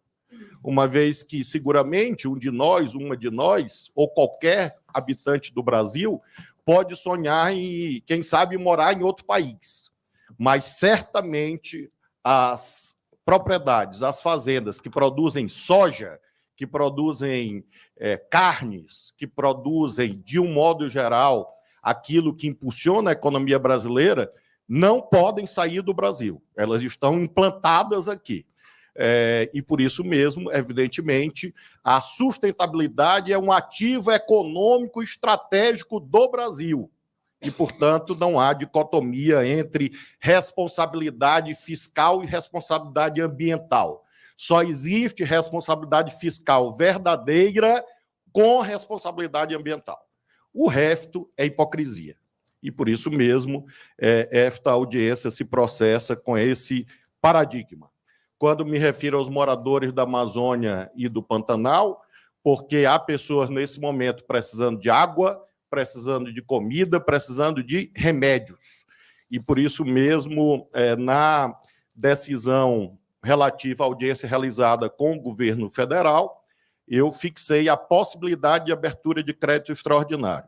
Uma vez que, seguramente, um de nós, uma de nós, ou qualquer habitante do Brasil, pode sonhar em, quem sabe, morar em outro país. Mas, certamente, as propriedades, as fazendas que produzem soja, que produzem carnes, que produzem, de um modo geral, aquilo que impulsiona a economia brasileira, não podem sair do Brasil. Elas estão implantadas aqui. E por isso mesmo, evidentemente, a sustentabilidade é um ativo econômico estratégico do Brasil. E, portanto, não há dicotomia entre responsabilidade fiscal e responsabilidade ambiental. Só existe responsabilidade fiscal verdadeira com responsabilidade ambiental. O resto é hipocrisia. E por isso mesmo, esta audiência se processa com esse paradigma. Quando me refiro aos moradores da Amazônia e do Pantanal, porque há pessoas nesse momento precisando de água, precisando de comida, precisando de remédios. E por isso mesmo, na decisão relativa à audiência realizada com o governo federal, eu fixei a possibilidade de abertura de crédito extraordinário.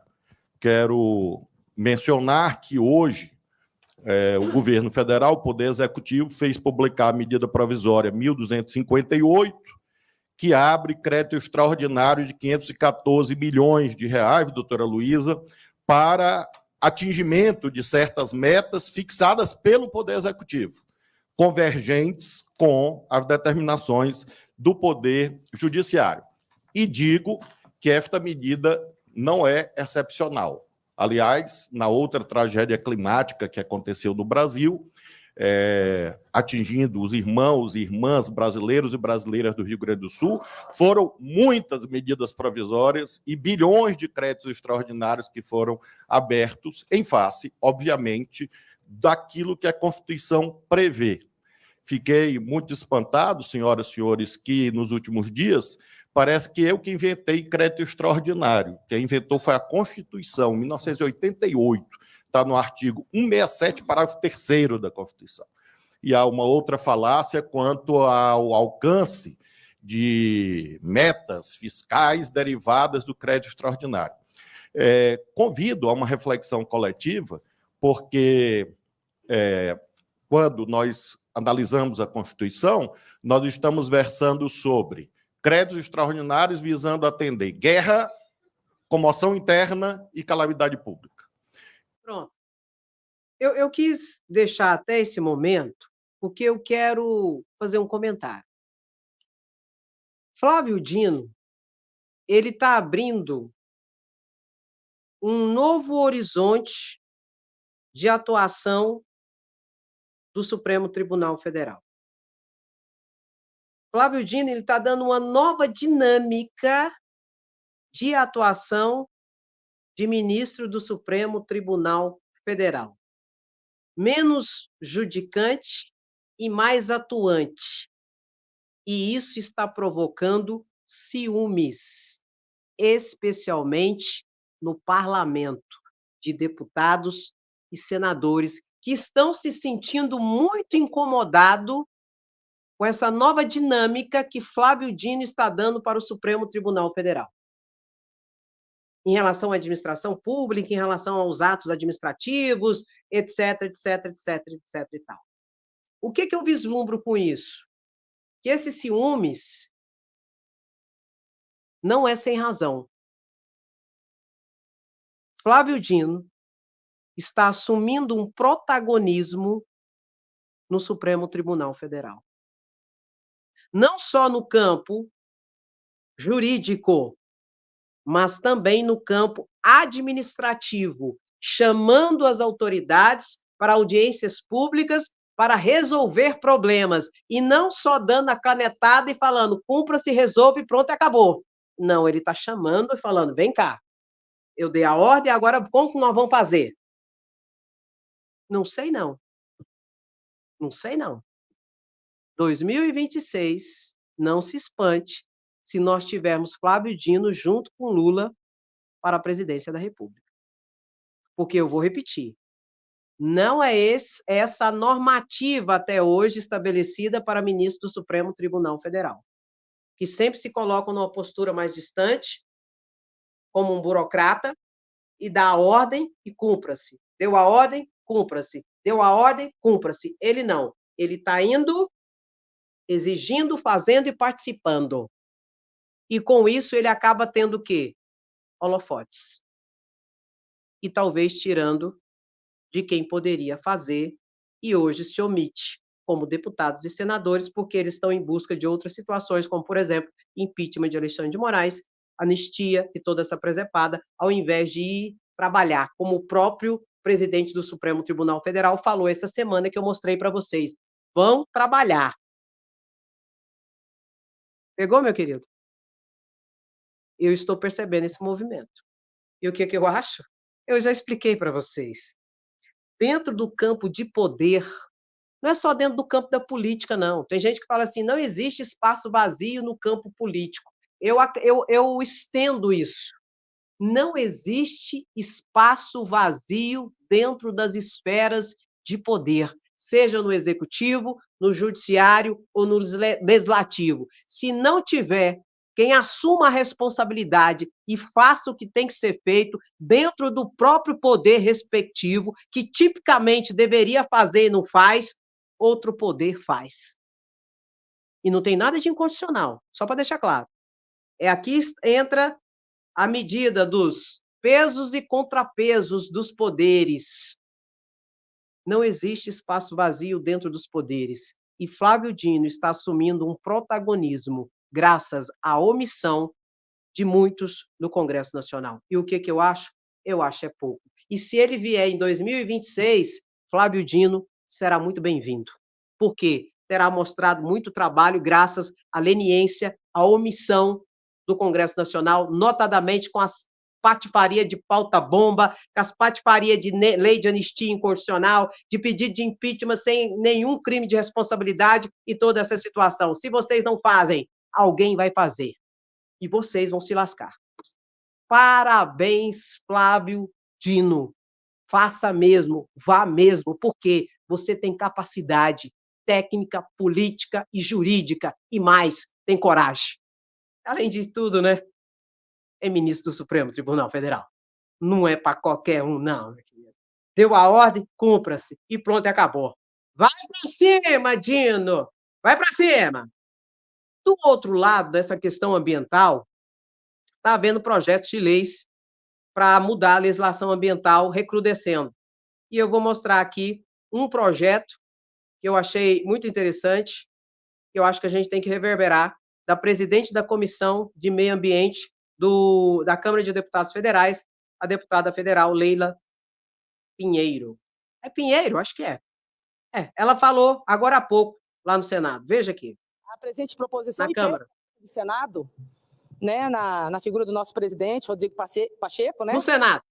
Quero mencionar que hoje o governo federal, o Poder Executivo, fez publicar a medida provisória 1.258, que abre crédito extraordinário de 514 milhões de reais, doutora Luísa, para atingimento de certas metas fixadas pelo Poder Executivo, convergentes com as determinações do Poder Judiciário. E digo que esta medida não é excepcional. Aliás, na outra tragédia climática que aconteceu no Brasil, atingindo os irmãos e irmãs brasileiros e brasileiras do Rio Grande do Sul, foram muitas medidas provisórias e bilhões de créditos extraordinários que foram abertos em face, obviamente, daquilo que a Constituição prevê. Fiquei muito espantado, senhoras e senhores, que nos últimos dias parece que eu que inventei crédito extraordinário. Quem inventou foi a Constituição, 1988. Está no artigo 167, parágrafo 3º da Constituição. E há uma outra falácia quanto ao alcance de metas fiscais derivadas do crédito extraordinário. Convido a uma reflexão coletiva, porque quando nós analisamos a Constituição, nós estamos versando sobre créditos extraordinários visando atender guerra, comoção interna e calamidade pública. Pronto. Eu quis deixar até esse momento, porque eu quero fazer um comentário. Flávio Dino, ele está abrindo um novo horizonte de atuação do Supremo Tribunal Federal. Flávio Dino, ele está dando uma nova dinâmica de atuação de ministro do Supremo Tribunal Federal. Menos judicante e mais atuante. E isso está provocando ciúmes, especialmente no parlamento, de deputados e senadores que estão se sentindo muito incomodados com essa nova dinâmica que Flávio Dino está dando para o Supremo Tribunal Federal. Em relação à administração pública, em relação aos atos administrativos, etc, etc, etc, etc e tal. O que eu vislumbro com isso? Que esses ciúmes não é sem razão. Flávio Dino está assumindo um protagonismo no Supremo Tribunal Federal. Não só no campo jurídico, mas também no campo administrativo, chamando as autoridades para audiências públicas para resolver problemas, e não só dando a canetada e falando, cumpra-se, resolve, pronto, acabou. Não, ele está chamando e falando, vem cá, eu dei a ordem, agora como que nós vamos fazer? Não sei não. Não sei não. 2026, não se espante se nós tivermos Flávio Dino junto com Lula para a presidência da República. Porque eu vou repetir, não é essa normativa até hoje estabelecida para ministro do Supremo Tribunal Federal, que sempre se colocam numa postura mais distante, como um burocrata, e dá a ordem e cumpra-se. Deu a ordem, cumpra-se. Deu a ordem, cumpra-se. Ele não. Ele está indo, exigindo, fazendo e participando. E com isso ele acaba tendo o quê? Holofotes. E talvez tirando de quem poderia fazer e hoje se omite, como deputados e senadores, porque eles estão em busca de outras situações, como, por exemplo, impeachment de Alexandre de Moraes, anistia e toda essa presepada, ao invés de ir trabalhar, como o próprio presidente do Supremo Tribunal Federal falou essa semana que eu mostrei para vocês. Vão trabalhar. Pegou, meu querido? Eu estou percebendo esse movimento. E o que eu acho? Eu já expliquei para vocês. Dentro do campo de poder, não é só dentro do campo da política, não. Tem gente que fala assim: não existe espaço vazio no campo político. Eu estendo isso. Não existe espaço vazio dentro das esferas de poder, seja no executivo, no judiciário ou no legislativo. Se não tiver quem assuma a responsabilidade e faça o que tem que ser feito dentro do próprio poder respectivo, que tipicamente deveria fazer e não faz, outro poder faz. E não tem nada de incondicional, só para deixar claro. Aqui entra a medida dos pesos e contrapesos dos poderes. Não existe espaço vazio dentro dos poderes. E Flávio Dino está assumindo um protagonismo graças à omissão de muitos no Congresso Nacional. E o que eu acho? Eu acho é pouco. E se ele vier em 2026, Flávio Dino será muito bem-vindo. Por quê? Terá mostrado muito trabalho graças à leniência, à omissão do Congresso Nacional, notadamente com as patifaria de pauta-bomba, com as patifaria de lei de anistia inconstitucional, de pedido de impeachment sem nenhum crime de responsabilidade e toda essa situação. Se vocês não fazem, alguém vai fazer. E vocês vão se lascar. Parabéns, Flávio Dino. Faça mesmo, vá mesmo, porque você tem capacidade técnica, política e jurídica, e mais, tem coragem. Além de tudo, né? É ministro do Supremo Tribunal Federal. Não é para qualquer um, não. Deu a ordem, cumpra-se. E pronto, acabou. Vai para cima, Dino! Vai para cima! Do outro lado dessa questão ambiental, está havendo projetos de leis para mudar a legislação ambiental recrudescendo. E eu vou mostrar aqui um projeto que eu achei muito interessante, que eu acho que a gente tem que reverberar, da presidente da Comissão de Meio Ambiente da Câmara de Deputados Federais, a deputada federal Leila Pinheiro. É Pinheiro? Acho que é. Ela falou agora há pouco, lá no Senado. Veja aqui. A presente proposição na Câmara do Senado, né, na figura do nosso presidente, Rodrigo Pacheco, né? No Senado.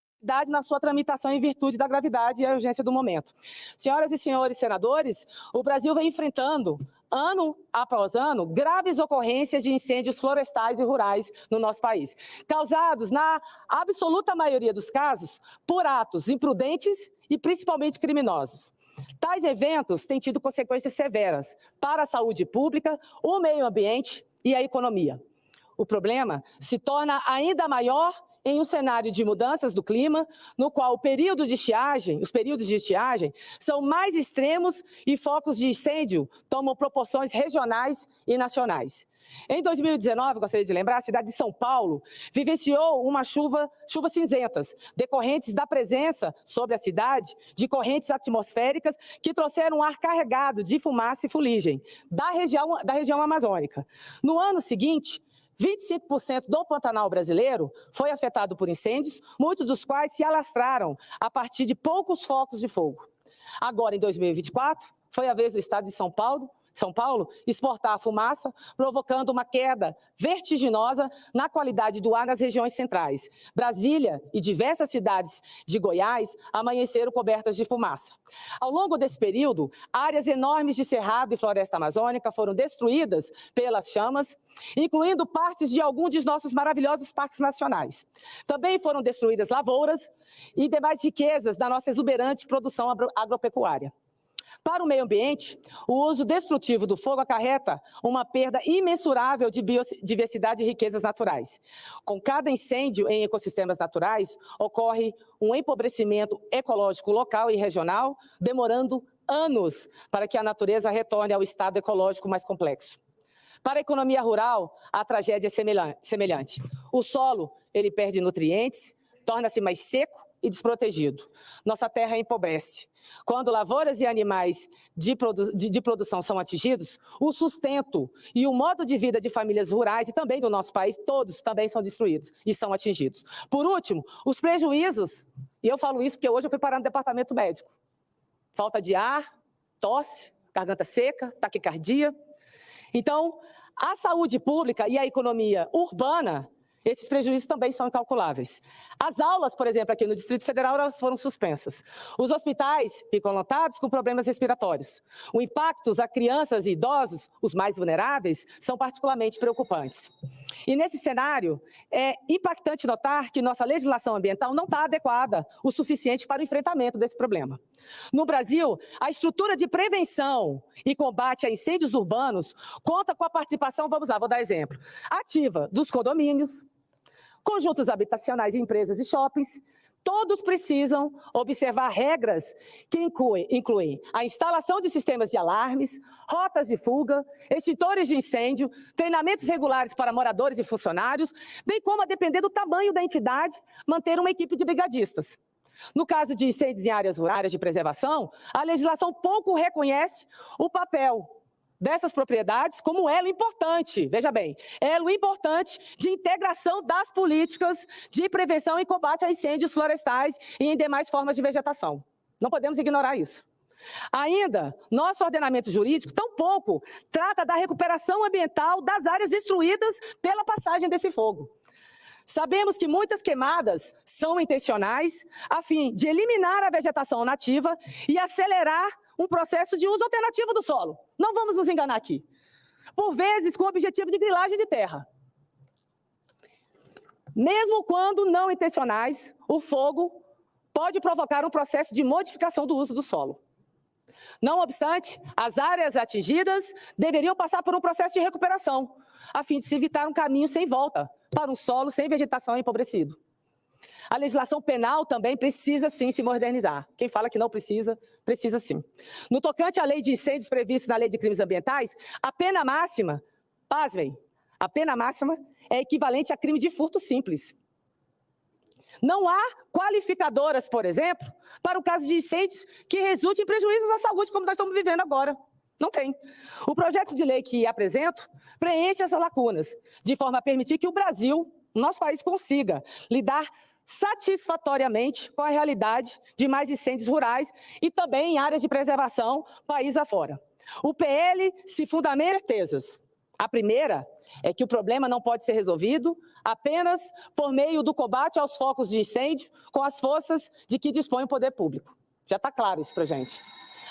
Na sua tramitação em virtude da gravidade e a urgência do momento. Senhoras e senhores senadores, o Brasil vem enfrentando, ano após ano, graves ocorrências de incêndios florestais e rurais no nosso país, causados, na absoluta maioria dos casos, por atos imprudentes e principalmente criminosos. Tais eventos têm tido consequências severas para a saúde pública, o meio ambiente e a economia. O problema se torna ainda maior em um cenário de mudanças do clima, no qual os períodos de estiagem são mais extremos e focos de incêndio tomam proporções regionais e nacionais. Em 2019, gostaria de lembrar, a cidade de São Paulo vivenciou uma chuvas cinzentas, decorrentes da presença sobre a cidade de correntes atmosféricas que trouxeram um ar carregado de fumaça e fuligem da região amazônica. No ano seguinte, 25% do Pantanal brasileiro foi afetado por incêndios, muitos dos quais se alastraram a partir de poucos focos de fogo. Agora, em 2024, foi a vez do estado de São Paulo exportar a fumaça, provocando uma queda vertiginosa na qualidade do ar nas regiões centrais. Brasília e diversas cidades de Goiás amanheceram cobertas de fumaça. Ao longo desse período, áreas enormes de cerrado e floresta amazônica foram destruídas pelas chamas, incluindo partes de alguns de nossos maravilhosos parques nacionais. Também foram destruídas lavouras e demais riquezas da nossa exuberante produção agropecuária. Para o meio ambiente, o uso destrutivo do fogo acarreta uma perda imensurável de biodiversidade e riquezas naturais. Com cada incêndio em ecossistemas naturais, ocorre um empobrecimento ecológico local e regional, demorando anos para que a natureza retorne ao estado ecológico mais complexo. Para a economia rural, a tragédia é semelhante. O solo, ele perde nutrientes, torna-se mais seco e desprotegido. Nossa terra empobrece. Quando lavouras e animais de produção são atingidos, o sustento e o modo de vida de famílias rurais e também do nosso país, todos também são destruídos e são atingidos. Por último, os prejuízos, e eu falo isso porque hoje eu fui parar no departamento médico. Falta de ar, tosse, garganta seca, taquicardia. Então, a saúde pública e a economia urbana esses prejuízos também são incalculáveis. As aulas, por exemplo, aqui no Distrito Federal, elas foram suspensas. Os hospitais ficam lotados com problemas respiratórios. O impacto a crianças e idosos, os mais vulneráveis, são particularmente preocupantes. E nesse cenário, é impactante notar que nossa legislação ambiental não está adequada o suficiente para o enfrentamento desse problema. No Brasil, a estrutura de prevenção e combate a incêndios urbanos conta com a participação, vamos lá, vou dar exemplo, ativa dos condomínios, conjuntos habitacionais, empresas e shoppings. Todos precisam observar regras que incluem a instalação de sistemas de alarmes, rotas de fuga, extintores de incêndio, treinamentos regulares para moradores e funcionários, bem como, a depender do tamanho da entidade, manter uma equipe de brigadistas. No caso de incêndios em áreas rurais de preservação, a legislação pouco reconhece o papel dessas propriedades como elo importante, veja bem, elo importante de integração das políticas de prevenção e combate a incêndios florestais e em demais formas de vegetação. Não podemos ignorar isso. Ainda, nosso ordenamento jurídico tampouco trata da recuperação ambiental das áreas destruídas pela passagem desse fogo. Sabemos que muitas queimadas são intencionais, a fim de eliminar a vegetação nativa e acelerar um processo de uso alternativo do solo. Não vamos nos enganar aqui. Por vezes, com o objetivo de grilagem de terra. Mesmo quando não intencionais, o fogo pode provocar um processo de modificação do uso do solo. Não obstante, as áreas atingidas deveriam passar por um processo de recuperação, a fim de se evitar um caminho sem volta para um solo sem vegetação empobrecido. A legislação penal também precisa, sim, se modernizar. Quem fala que não precisa, precisa sim. No tocante à lei de incêndios prevista na Lei de Crimes Ambientais, a pena máxima, pasmem, a pena máxima é equivalente a crime de furto simples. Não há qualificadoras, por exemplo, para o caso de incêndios que resultem em prejuízos à saúde, como nós estamos vivendo agora. Não tem. O projeto de lei que apresento preenche essas lacunas, de forma a permitir que o Brasil, nosso país, consiga lidar satisfatoriamente com a realidade de mais incêndios rurais e também em áreas de preservação, país afora. O PL se fundamenta em certezas. A primeira é que o problema não pode ser resolvido apenas por meio do combate aos focos de incêndio com as forças de que dispõe o poder público. Já está claro isso para a gente.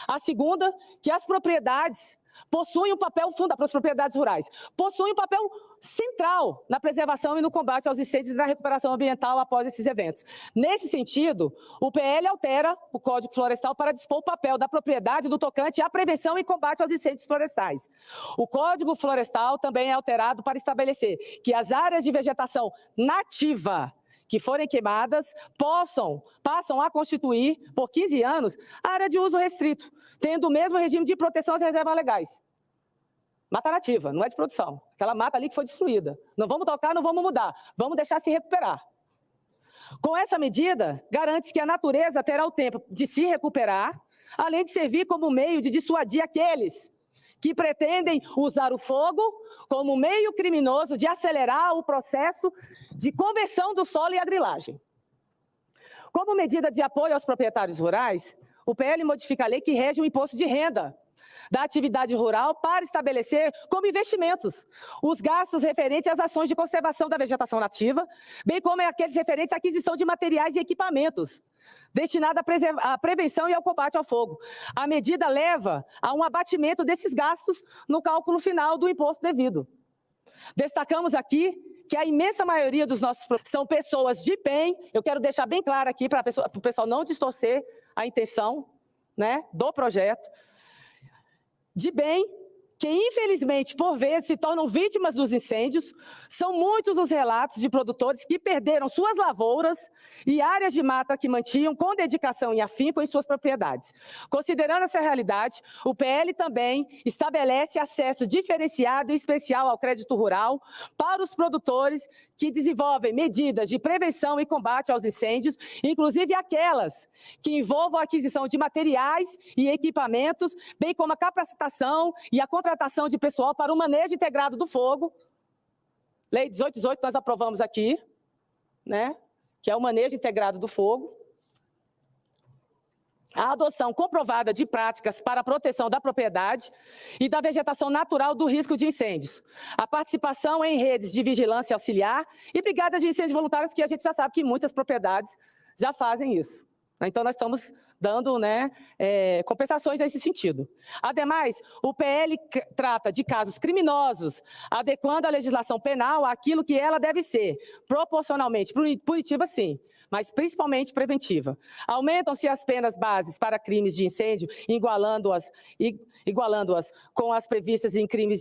A segunda, que as propriedades possuem um papel fundamental, as propriedades rurais, possuem um papel central na preservação e no combate aos incêndios e na recuperação ambiental após esses eventos. Nesse sentido, o PL altera o Código Florestal para dispor o papel da propriedade do tocante à prevenção e combate aos incêndios florestais. O Código Florestal também é alterado para estabelecer que as áreas de vegetação nativa que forem queimadas passam a constituir, por 15 anos, área de uso restrito, tendo o mesmo regime de proteção às reservas legais. Mata nativa, não é de produção. Aquela mata ali que foi destruída. Não vamos tocar, não vamos mudar. Vamos deixar se recuperar. Com essa medida, garante que a natureza terá o tempo de se recuperar, além de servir como meio de dissuadir aqueles que pretendem usar o fogo como meio criminoso de acelerar o processo de conversão do solo e a grilagem. Como medida de apoio aos proprietários rurais, o PL modifica a lei que rege o imposto de renda da atividade rural para estabelecer como investimentos os gastos referentes às ações de conservação da vegetação nativa, bem como aqueles referentes à aquisição de materiais e equipamentos destinados à prevenção e ao combate ao fogo. A medida leva a um abatimento desses gastos no cálculo final do imposto devido. Destacamos aqui que a imensa maioria dos nossos são pessoas de bem, eu quero deixar bem claro aqui para o pessoal não distorcer a intenção, né, do projeto, de bem, que infelizmente, por vezes, se tornam vítimas dos incêndios. São muitos os relatos de produtores que perderam suas lavouras e áreas de mata que mantinham com dedicação e afinco em suas propriedades. Considerando essa realidade, o PL também estabelece acesso diferenciado e especial ao crédito rural para os produtores que desenvolvem medidas de prevenção e combate aos incêndios, inclusive aquelas que envolvam a aquisição de materiais e equipamentos, bem como a capacitação e a contratação de pessoal para o manejo integrado do fogo. Lei 1818 nós aprovamos aqui, né, que é o manejo integrado do fogo. a adoção comprovada de práticas para a proteção da propriedade e da vegetação natural do risco de incêndios, a participação em redes de vigilância auxiliar e brigadas de incêndios voluntários, que a gente já sabe que muitas propriedades já fazem isso. Então, nós estamos dando, né, compensações nesse sentido. Ademais, o PL trata de casos criminosos, adequando a legislação penal àquilo que ela deve ser, proporcionalmente punitiva, sim, mas principalmente preventiva. Aumentam-se as penas bases para crimes de incêndio, igualando-as com as previstas em crime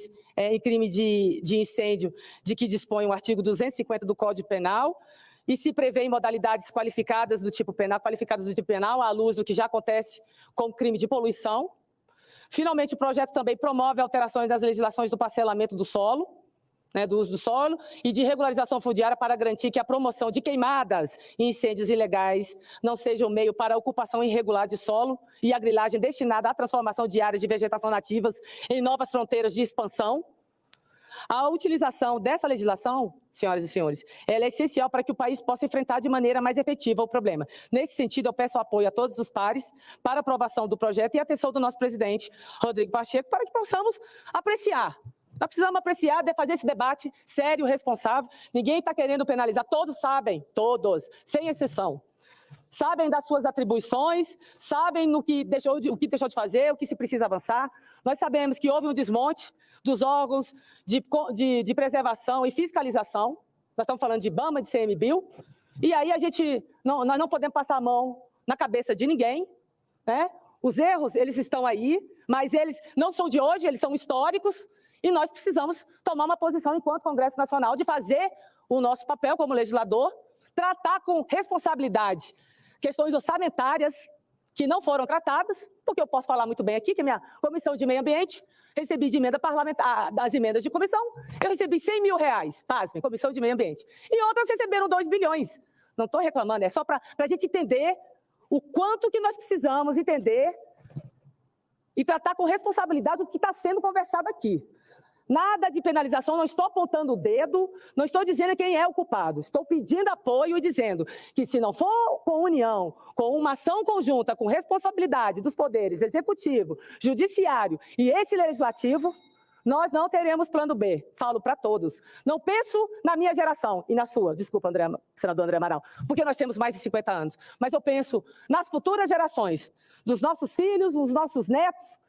de incêndio de que dispõe o artigo 250 do Código Penal, e se prevê em modalidades qualificadas do tipo penal, à luz do que já acontece com o crime de poluição. Finalmente, o projeto também promove alterações das legislações do parcelamento do solo, né, do uso do solo, e de regularização fundiária para garantir que a promoção de queimadas e incêndios ilegais não seja um meio para a ocupação irregular de solo e a grilagem destinada à transformação de áreas de vegetação nativas em novas fronteiras de expansão. A utilização dessa legislação, senhoras e senhores, ela é essencial para que o país possa enfrentar de maneira mais efetiva o problema. Nesse sentido, eu peço apoio a todos os pares para a aprovação do projeto e a atenção do nosso presidente, Rodrigo Pacheco, para que possamos apreciar. Nós precisamos apreciar, fazer esse debate sério, responsável. Ninguém está querendo penalizar, todos sabem, todos, sem exceção. Sabem das suas atribuições, sabem o que deixou de fazer, o que se precisa avançar. Nós sabemos que houve um desmonte dos órgãos de preservação e fiscalização. Nós estamos falando de IBAMA, de CMBio. E aí nós não podemos passar a mão na cabeça de ninguém, né? Os erros, eles estão aí, mas eles não são de hoje, eles são históricos. E nós precisamos tomar uma posição enquanto Congresso Nacional de fazer o nosso papel como legislador, tratar com responsabilidade questões orçamentárias que não foram tratadas, porque eu posso falar muito bem aqui que a minha Comissão de Meio Ambiente, recebi de emenda parlamentar, das emendas de comissão, eu recebi R$100 mil, pasmem, Comissão de Meio Ambiente. E outras receberam 2 bilhões. Não estou reclamando, é só para a gente entender o quanto que nós precisamos entender e tratar com responsabilidade o que está sendo conversado aqui. Nada de penalização, não estou apontando o dedo, não estou dizendo quem é o culpado. Estou pedindo apoio e dizendo que se não for com união, com uma ação conjunta, com responsabilidade dos poderes executivo, judiciário e esse legislativo, nós não teremos plano B. Falo para todos. Não penso na minha geração e na sua, desculpa, senador André Amaral, porque nós temos mais de 50 anos, mas eu penso nas futuras gerações, dos nossos filhos, dos nossos netos.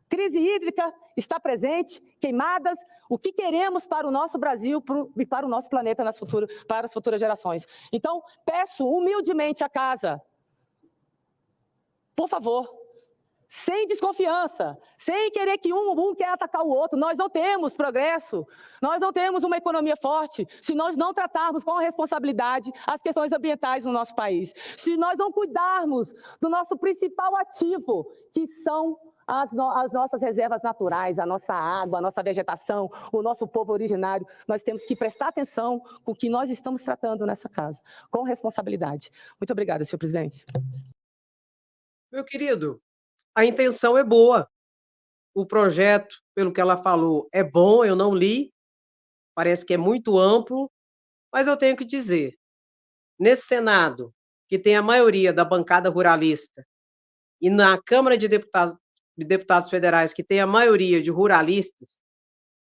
Crise hídrica está presente, queimadas, o que queremos para o nosso Brasil e para o nosso planeta para as futuras gerações. Então, peço humildemente à casa, por favor, sem desconfiança, sem querer que um quer atacar o outro, nós não temos progresso, nós não temos uma economia forte se nós não tratarmos com responsabilidade as questões ambientais no nosso país, se nós não cuidarmos do nosso principal ativo, que são as nossas reservas naturais, a nossa água, a nossa vegetação, o nosso povo originário. Nós temos que prestar atenção com o que nós estamos tratando nessa casa, com responsabilidade. Muito obrigada, senhor presidente. Meu querido, a intenção é boa. O projeto, pelo que ela falou, é bom, eu não li, parece que é muito amplo, mas eu tenho que dizer, nesse Senado, que tem a maioria da bancada ruralista, e na Câmara de Deputados Federais, que tem a maioria de ruralistas,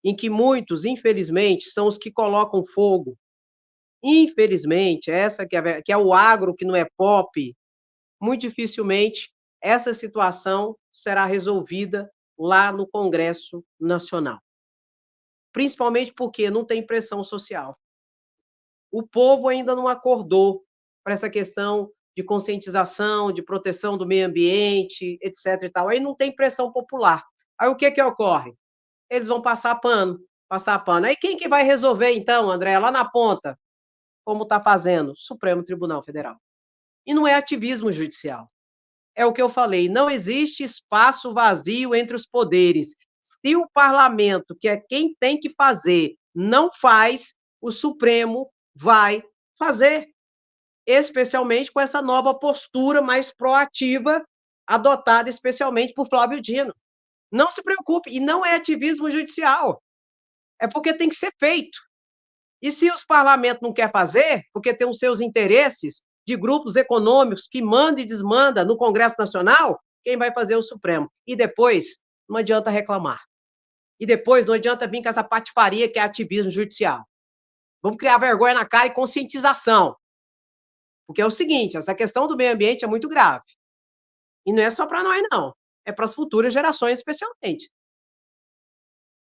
em que muitos, infelizmente, são os que colocam fogo. Infelizmente, essa que é o agro, que não é pop, muito dificilmente essa situação será resolvida lá no Congresso Nacional. Principalmente porque não tem pressão social. O povo ainda não acordou para essa questão de conscientização, de proteção do meio ambiente, etc. e tal. Aí não tem pressão popular. Aí o que ocorre? Eles vão passar pano. Aí quem que vai resolver, então, André, lá na ponta, como está fazendo? Supremo Tribunal Federal. E não é ativismo judicial. É o que eu falei, não existe espaço vazio entre os poderes. Se o parlamento, que é quem tem que fazer, não faz, o Supremo vai fazer. Especialmente com essa nova postura mais proativa, adotada especialmente por Flávio Dino. Não se preocupe, e não é ativismo judicial. É porque tem que ser feito. E se os parlamentos não querem fazer, porque tem os seus interesses de grupos econômicos que manda e desmanda no Congresso Nacional, quem vai fazer é o Supremo. E depois, não adianta reclamar. E depois, não adianta vir com essa patifaria que é ativismo judicial. Vamos criar vergonha na cara e conscientização. Porque é o seguinte, essa questão do meio ambiente é muito grave. E não é só para nós, não. É para as futuras gerações, especialmente.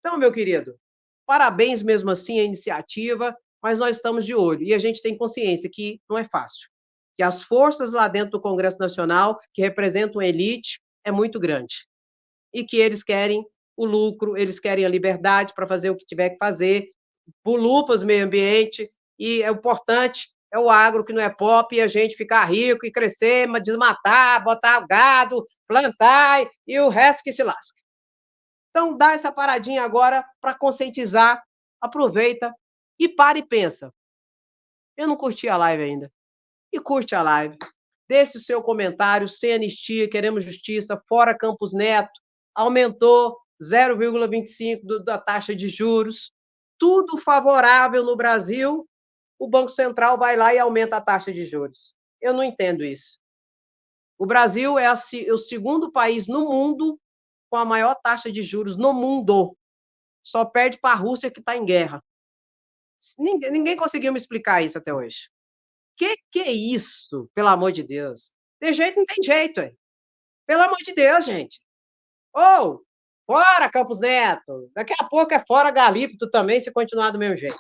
Então, meu querido, parabéns mesmo assim à iniciativa, mas nós estamos de olho. E a gente tem consciência que não é fácil. Que as forças lá dentro do Congresso Nacional, que representam a elite, é muito grande. E que eles querem o lucro, eles querem a liberdade para fazer o que tiver que fazer, pulupas meio ambiente, e é importante, é o agro que não é pop, e a gente ficar rico e crescer, desmatar, botar gado, plantar, e o resto que se lasca. Então, dá essa paradinha agora para conscientizar, aproveita e para e pensa. Eu não curti a live ainda. E curte a live. Deixe o seu comentário, sem anistia, queremos justiça, fora Campos Neto, aumentou 0,25 da taxa de juros, tudo favorável no Brasil, o Banco Central vai lá e aumenta a taxa de juros. Eu não entendo isso. O Brasil é o segundo país no mundo com a maior taxa de juros no mundo. Só perde para a Rússia, que está em guerra. Ninguém conseguiu me explicar isso até hoje. Que é isso, pelo amor de Deus? De jeito não tem jeito, hein? Pelo amor de Deus, gente. Ou, fora Campos Neto. Daqui a pouco é fora Galípto também, se continuar do mesmo jeito.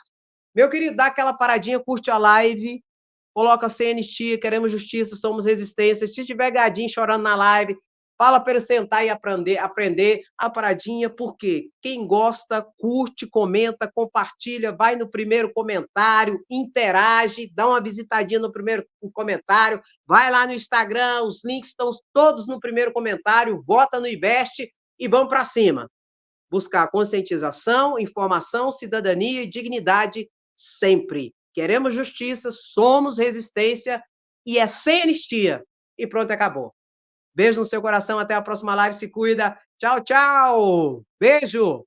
Meu querido, dá aquela paradinha, curte a live, coloca sem anistia, queremos justiça, somos resistência. Se tiver gadinho chorando na live, fala para ele sentar e aprender a paradinha, porque quem gosta, curte, comenta, compartilha, vai no primeiro comentário, interage, dá uma visitadinha no primeiro comentário, vai lá no Instagram, os links estão todos no primeiro comentário, vota no Investe e vamos para cima. Buscar conscientização, informação, cidadania e dignidade sempre. Queremos justiça, somos resistência e é sem anistia. E pronto, acabou. Beijo no seu coração, até a próxima live, se cuida. Tchau, tchau. Beijo.